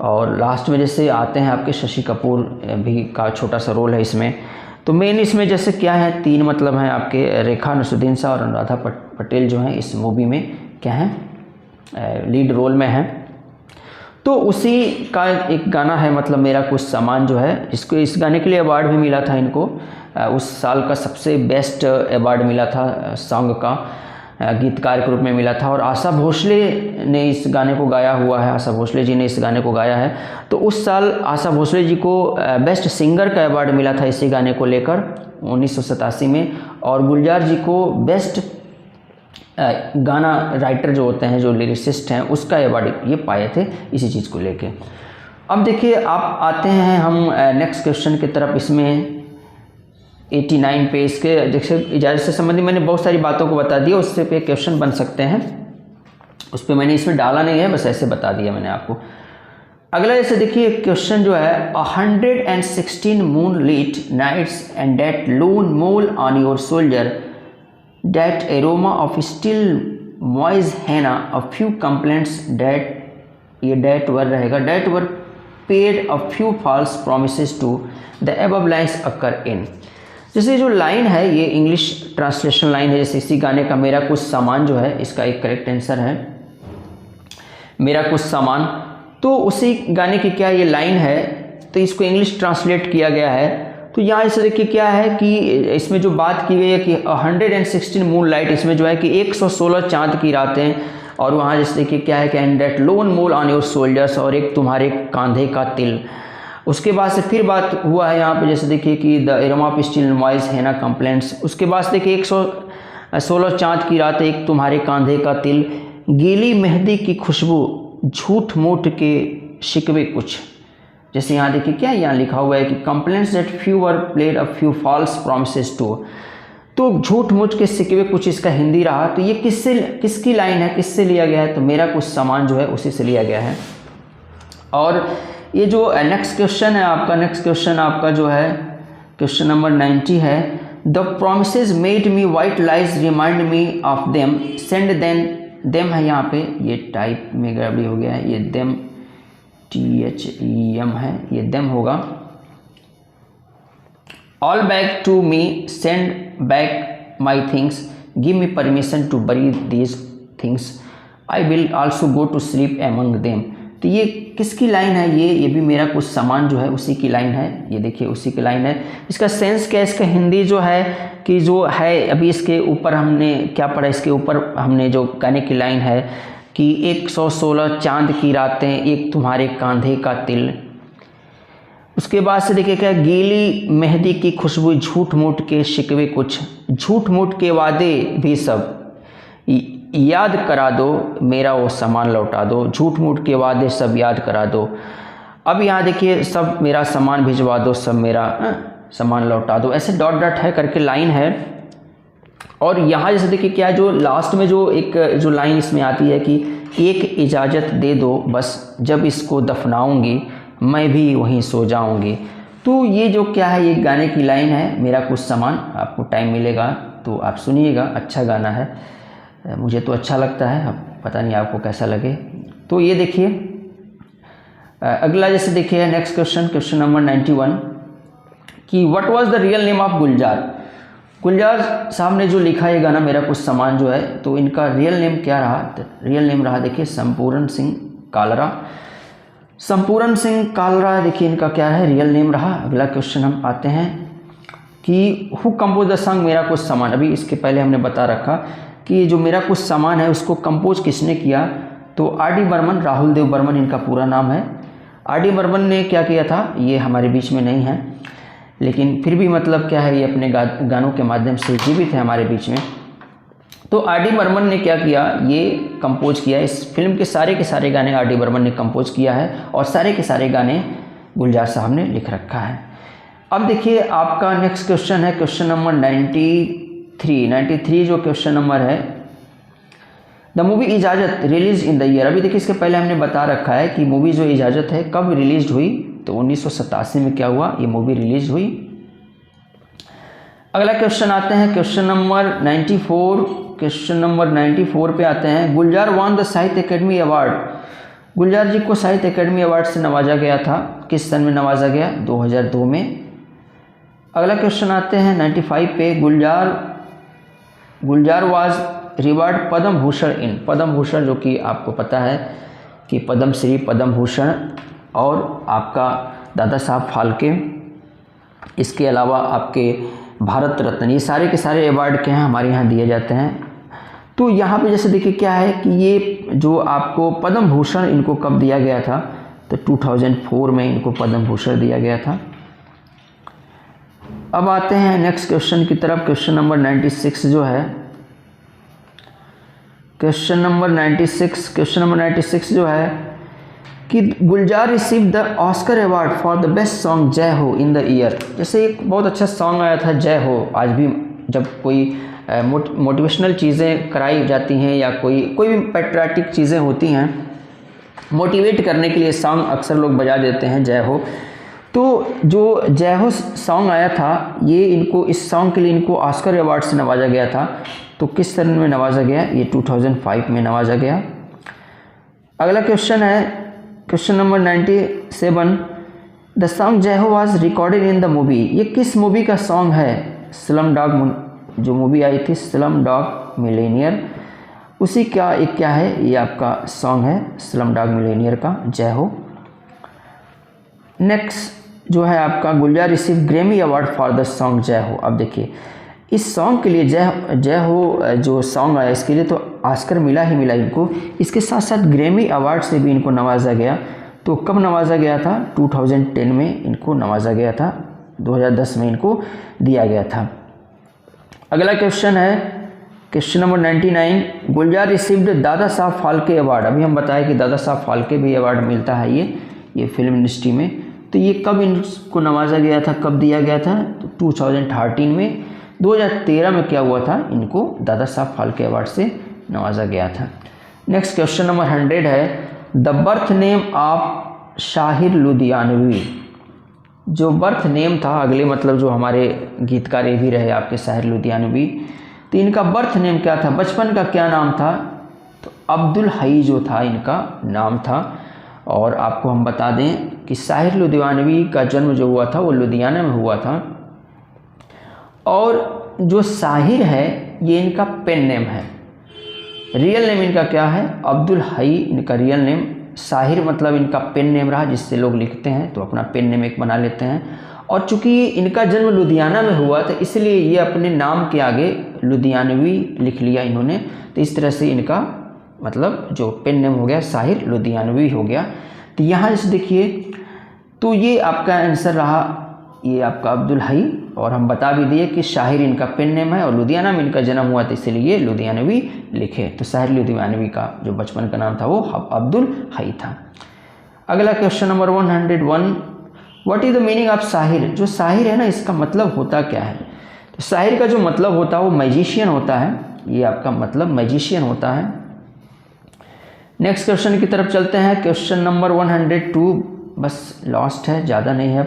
और लास्ट में जैसे आते हैं आपके शशि कपूर भी का छोटा सा रोल है इसमें। तो मेन इसमें जैसे क्या है, तीन मतलब हैं आपके, रेखा, नसरुद्दीन शाह और अनुराधा पटेल जो हैं इस मूवी में क्या हैं, लीड रोल में है। तो उसी का एक गाना है मतलब मेरा कुछ सामान जो है, इसको इस गाने के लिए अवार्ड भी मिला था इनको। उस साल का सबसे बेस्ट अवार्ड मिला था सॉन्ग का, गीतकार के रूप में मिला था। और आशा भोसले ने इस गाने को गाया हुआ है, आशा भोसले जी ने इस गाने को गाया है। तो उस साल आशा भोसले जी को बेस्ट सिंगर का अवार्ड मिला था इसी गाने को लेकर 1987 में। और गुलजार जी को बेस्ट गाना राइटर जो होते हैं, जो लिरिसिस्ट हैं, उसका अवार्ड ये पाए थे इसी चीज़ को लेके। अब देखिए आप आते हैं हम नेक्स्ट क्वेश्चन की तरफ। इसमें 89 पे इसके जैसे इजाज़त से संबंधित मैंने बहुत सारी बातों को बता दिया, उससे पे क्वेश्चन बन सकते हैं, उस पर मैंने इसमें डाला नहीं है, बस ऐसे बता दिया मैंने आपको। अगला जैसे देखिए क्वेश्चन जो है, 116 moonlit nights and that lone mole on your soldier, that aroma of still moist henna, a few complaints that ये that were रहेगा, that were paid a few false promises to, the above lines occur in। जैसे जो line है ये English translation line है, जैसे इसी गाने का मेरा कुछ सामान जो है, इसका एक करेक्ट आंसर है मेरा कुछ सामान। तो उसी गाने की क्या ये लाइन है, तो इसको इंग्लिश ट्रांसलेट किया गया है। तो यहाँ इसे देखिए क्या है कि इसमें जो बात की गई है कि 116 मून लाइट, इसमें जो है कि 116 चांद की रातें। और वहाँ जैसे देखिए क्या है कि and that lone mole on your soldiers, और एक तुम्हारे कांधे का तिल। उसके बाद से फिर बात हुआ है यहाँ पे जैसे देखिए कि the aroma of still voice हैना कंप्लेंट्स। उसके बाद देखिए 116 चांद की रातें, एक तुम्हारे कांधे का तिल, गीली मेहंदी की खुशबू, झूठ मूठ के शिकवे कुछ। जैसे यहाँ देखिए क्या यहाँ लिखा हुआ है कि complaints that few were played a few false promises to. तो झूठ मूठ के सिकवे कुछ इसका हिंदी रहा। तो ये किसकी लाइन है, किससे लिया गया है, तो मेरा कुछ सामान जो है उसी से लिया गया है। और ये जो नेक्स्ट क्वेश्चन है आपका, नेक्स्ट क्वेश्चन आपका जो है क्वेश्चन नंबर 90 है, the promises made me white lies remind me of them, send them है यहाँ पे, ये टाइप में गड़बड़ी हो गया है, ये देम THEM है, ये देम होगा। All back to me, send back my things, give me permission to bury these things, I will also go to sleep among them. तो ये किसकी लाइन है, ये भी मेरा कुछ सामान जो है उसी की लाइन है। ये देखिए उसी की लाइन है। इसका सेंस क्या है, इसका हिंदी जो है कि जो है अभी इसके ऊपर हमने क्या पढ़ा, इसके ऊपर हमने जो गाने की लाइन है कि 116 चांद की रातें, एक तुम्हारे कांधे का तिल, उसके बाद से देखिए क्या, गीली मेहंदी की खुशबू, झूठ मूठ के शिकवे कुछ, झूठ मूठ के वादे भी सब, याद करा दो मेरा वो सामान लौटा दो, झूठ मूठ के वादे सब याद करा दो। अब यहाँ देखिए, सब मेरा सामान भिजवा दो, सब मेरा सामान लौटा दो, ऐसे डॉट डॉट है करके लाइन है। और यहाँ जैसे देखिए क्या, जो लास्ट में जो एक जो लाइन इसमें आती है कि एक इजाज़त दे दो बस, जब इसको दफनाऊंगी मैं भी वहीं सो जाऊंगी। तो ये जो क्या है, ये गाने की लाइन है, मेरा कुछ सामान। आपको टाइम मिलेगा तो आप सुनिएगा, अच्छा गाना है, मुझे तो अच्छा लगता है, अब पता नहीं आपको कैसा लगे। तो ये देखिए अगला जैसे देखिए नेक्स्ट क्वेश्चन, क्वेश्चन नंबर 91 कि what was the real name of Gulzar. Gulzar sahab ने जो लिखा ये गाना मेरा कुछ सामान जो है, तो इनका रियल नेम क्या रहा? तो रियल नेम रहा देखिए संपूर्ण सिंह कालरा। संपूर्ण सिंह कालरा देखिए इनका क्या है, रियल नेम रहा। अगला क्वेश्चन हम आते हैं कि हु कंपोज द सॉन्ग मेरा कुछ सामान। अभी इसके पहले हमने बता रखा कि जो मेरा कुछ सामान है उसको कंपोज किसने किया, तो आर.डी. बर्मन, राहुल देव बर्मन इनका पूरा नाम है। आर.डी. बर्मन ने क्या किया था, ये हमारे बीच में नहीं है, लेकिन फिर भी मतलब क्या है, ये अपने गानों के माध्यम से जीवित है हमारे बीच में। तो आर.डी. बर्मन ने क्या किया, ये कंपोज किया, इस फिल्म के सारे गाने आर.डी. बर्मन ने कंपोज किया है, और सारे के सारे गाने गुलजार साहब ने लिख रखा है। अब देखिए आपका नेक्स्ट क्वेश्चन है क्वेश्चन नंबर 93 जो क्वेश्चन नंबर है, द मूवी इजाज़त रिलीज इन द ईयर। अभी देखिए इसके पहले हमने बता रखा है कि मूवी जो इजाज़त है कब रिलीज हुई, तो 1987 में क्या हुआ, ये मूवी रिलीज हुई। अगला क्वेश्चन आते हैं क्वेश्चन नंबर 94। क्वेश्चन नंबर 94 पे आते हैं, गुलजार वन द साहित्य अकेडमी अवार्ड। गुलजार जी को साहित्य अकेडमी अवार्ड से नवाजा गया था, किस सन में नवाजा गया, 2002 में। अगला क्वेश्चन आते हैं 95 पे, गुलजार वाज रिवार्ड पद्म भूषण इन। पद्म भूषण जो कि आपको पता है कि पद्म श्री, पद्म भूषण और आपका दादा साहब फाल्के, इसके अलावा आपके भारत रत्न, ये सारे के सारे अवार्ड के हैं हमारे यहाँ दिए जाते हैं। तो यहाँ पे जैसे देखिए क्या है कि ये जो आपको पद्म भूषण इनको कब दिया गया था, तो 2004 में इनको पद्म भूषण दिया गया था। अब आते हैं नेक्स्ट क्वेश्चन की तरफ, क्वेश्चन नंबर 96 जो है, क्वेश्चन नंबर 96 जो है कि Gulzar receive the Oscar award for the best song Jai Ho in the year. जैसे एक बहुत अच्छा सॉन्ग आया था जय हो, आज भी जब कोई मोटिवेशनल चीज़ें कराई जाती हैं या कोई भी पैट्रियाटिक चीज़ें होती हैं, मोटिवेट करने के लिए सॉन्ग अक्सर लोग बजा देते हैं जय हो। तो जो जय हो सॉन्ग आया था, ये इनको इस सॉन्ग के लिए इनको ऑस्कर अवार्ड से नवाजा गया था। तो किस सन में नवाजा गया, ये 2005 में नवाजा गया। अगला क्वेश्चन है question number 97, the song Jai हो was recorded in the movie. ये किस मूवी का सॉन्ग है, स्लम डॉग, जो मूवी आई थी स्लम डॉग मिलेनियर, उसी का एक क्या है, ये आपका सॉन्ग है स्लम डॉग मिलेनियर का जय हो। नेक्स्ट जो है आपका, Gulzar receive Grammy award for the song Jai Ho. अब देखिए इस सॉन्ग के लिए जय हो जो सॉन्ग आया, इसके लिए तो ऑस्कर मिला ही मिला इनको, इसके साथ साथ ग्रैमी अवार्ड से भी इनको नवाजा गया। तो कब नवाजा गया था, 2010 में इनको नवाजा गया था, 2010 में इनको दिया गया था। अगला क्वेश्चन है क्वेश्चन नंबर 99, गुलजार रिसीव्ड दादा साहब फाल्के अवार्ड। अभी हम बताएं कि दादा साहब फाल्के भी अवार्ड मिलता है ये फिल्म इंडस्ट्री में। तो ये कब इनको नवाजा गया था, कब दिया गया था, तो 2013 में। 2013 में क्या हुआ था, इनको दादा साहब फाल्के अवार्ड से नवाजा गया था। नेक्स्ट क्वेश्चन नंबर 100 है, the birth name of Shahir Ludhianvi. जो बर्थ नेम था, अगले मतलब जो हमारे गीतकार ये भी रहे आपके शाहिर लुधियानवी, तो इनका बर्थ नेम क्या था, बचपन का क्या नाम था, तो अब्दुल हई जो था इनका नाम था। और आपको हम बता दें कि शाहिर लुधियानवी का जन्म जो हुआ था वो लुधियाना में हुआ था। और जो शाहिर है ये इनका पेन नेम है, रियल नेम इनका क्या है, अब्दुल हई इनका रियल नेम। शाहिर मतलब इनका पेन नेम रहा जिससे लोग लिखते हैं, तो अपना पेन नेम एक बना लेते हैं। और चूंकि इनका जन्म लुधियाना में हुआ था, इसलिए ये अपने नाम के आगे लुधियानवी लिख लिया इन्होंने। तो इस तरह से इनका मतलब जो पेन नेम हो गया शाहिर लुधियानवी हो गया। तो यहाँ जैसे देखिए, तो ये आपका आंसर रहा, ये आपका अब्दुल हई। और हम बता भी दिए कि शाहिर इनका पेन नेम है और लुधियाना में इनका जन्म हुआ था, इसलिए लुधियानवी लिखे। तो शाहिर लुधियानवी का जो बचपन का नाम था वो अब्दुल हई था। अगला question number 101, what is the meaning of Shahir. जो शाहिर है ना, इसका मतलब होता क्या है। तो शाहिर का जो मतलब होता है वो मैजिशियन होता है, ये आपका मतलब मैजिशियन होता है। नेक्स्ट क्वेश्चन की तरफ चलते हैं। क्वेश्चन नंबर 102, बस लास्ट है, ज़्यादा नहीं है।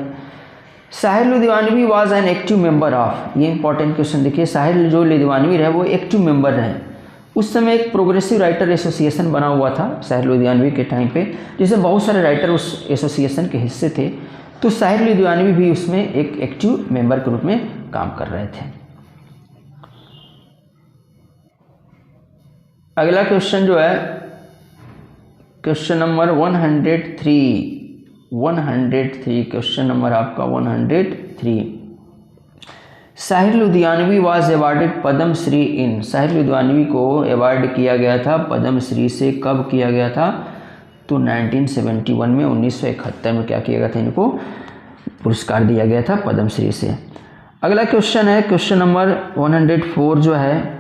Shahir Ludhianvi was an active member of, ये इंपॉर्टेंट क्वेश्चन देखिए। शाहिर जो लुधियानवी रहे वो एक्टिव मेंबर रहे। उस समय एक प्रोग्रेसिव राइटर एसोसिएशन बना हुआ था शाहिर लुधियानवी के टाइम पे, जिसमें बहुत सारे राइटर उस एसोसिएशन के हिस्से थे। तो शाहिर लुधियानवी भी उसमें एक एक्टिव मेंबर के रूप में काम कर रहे थे। अगला क्वेश्चन जो है क्वेश्चन नंबर 103, क्वेश्चन नंबर आपका 103। शाहिर लुधियानवी वाज अवार्डेड पद्म श्री इन। शाहिर लुधियानवी को अवार्ड किया गया था पद्म श्री से, कब किया गया था, तो 1971 में, 1971 में क्या किया गया था, इनको पुरस्कार दिया गया था पद्म श्री से। अगला क्वेश्चन है क्वेश्चन नंबर 104 जो है,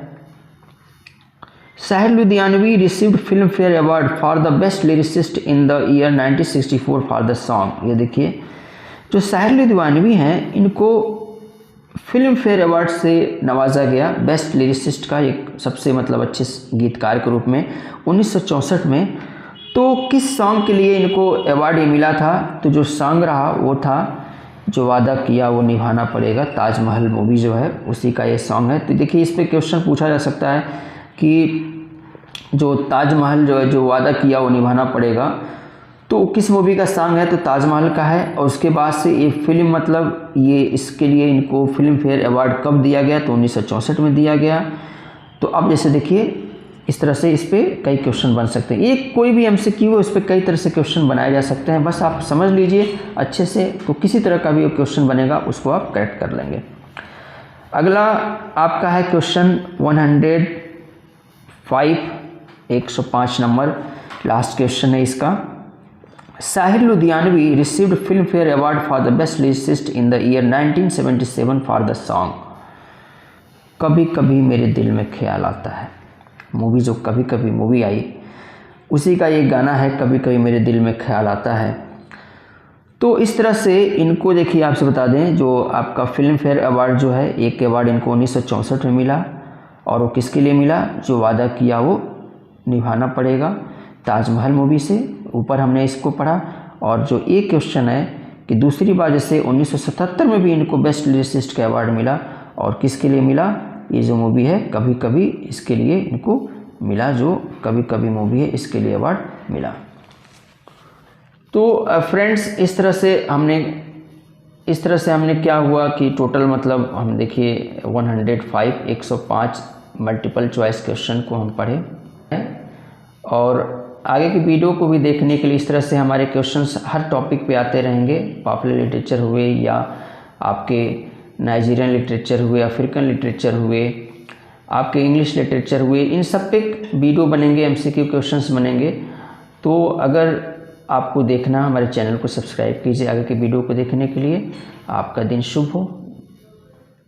Shahir Ludhianvi received film fair award for the best lyricist in the year 1964 for the song. ये देखिए, जो शाहिर लुधियानवी हैं इनको फिल्म फेयर अवार्ड से नवाजा गया बेस्ट लिरिसिस्ट का, एक सबसे मतलब अच्छे गीतकार के रूप में 1964 में। तो किस सॉन्ग के लिए इनको अवार्ड ये मिला था, तो जो सॉन्ग रहा वो था जो वादा किया वो निभाना पड़ेगा, ताजमहल मूवी जो है उसी का ये सॉन्ग है। तो देखिए इस पर क्वेश्चन पूछा जा सकता है कि जो ताजमहल जो है, जो वादा किया वो निभाना पड़ेगा, तो किस मूवी का सॉन्ग है, तो ताजमहल का है। और उसके बाद से ये फिल्म मतलब ये इसके लिए इनको फिल्म फेयर अवार्ड कब दिया गया, तो 1964 में दिया गया। तो अब जैसे देखिए इस तरह से इस पर कई क्वेश्चन बन सकते हैं। ये कोई भी एमसीक्यू है उस पर कई तरह से क्वेश्चन बनाए जा सकते हैं, बस आप समझ लीजिए अच्छे से, तो किसी तरह का भी क्वेश्चन बनेगा उसको आप करेक्ट कर लेंगे। अगला आपका है क्वेश्चन 105, 105 नंबर, लास्ट क्वेश्चन है इसका। Shahir Ludhianvi received film fair award for the best lyricist in the year 1977 for the song कभी कभी मेरे दिल में ख्याल आता है। मूवी जो कभी कभी मूवी आई उसी का एक गाना है, कभी कभी मेरे दिल में ख्याल आता है। तो इस तरह से इनको देखिए, आपसे बता दें जो आपका फिल्म फेयर अवार्ड जो है, एक अवार्ड इनको 1964 में मिला, और वो किसके लिए मिला, जो वादा किया वो निभाना पड़ेगा, ताजमहल मूवी से, ऊपर हमने इसको पढ़ा। और जो एक क्वेश्चन है कि दूसरी बार जैसे 1977 में भी इनको बेस्ट लिरिसिस्ट का अवार्ड मिला, और किसके लिए मिला, ये जो मूवी है कभी कभी, इसके लिए इनको मिला, जो कभी कभी मूवी है इसके लिए अवार्ड मिला। तो फ्रेंड्स इस तरह से हमने क्या हुआ कि टोटल मतलब हम देखिए 105 मल्टीपल चॉइस क्वेश्चन को हम पढ़े हैं। और आगे की वीडियो को भी देखने के लिए इस तरह से हमारे क्वेश्चंस हर टॉपिक पे आते रहेंगे। पॉपुलर लिटरेचर हुए या आपके नाइजीरियन लिटरेचर हुए, अफ्रीकन लिटरेचर हुए, आपके इंग्लिश लिटरेचर हुए, इन सब पे वीडियो बनेंगे, एमसीक्यू क्वेश्चंस बनेंगे। तो अगर आपको देखना, हमारे चैनल को सब्सक्राइब कीजिए आगे के वीडियो को देखने के लिए। आपका दिन शुभ हो।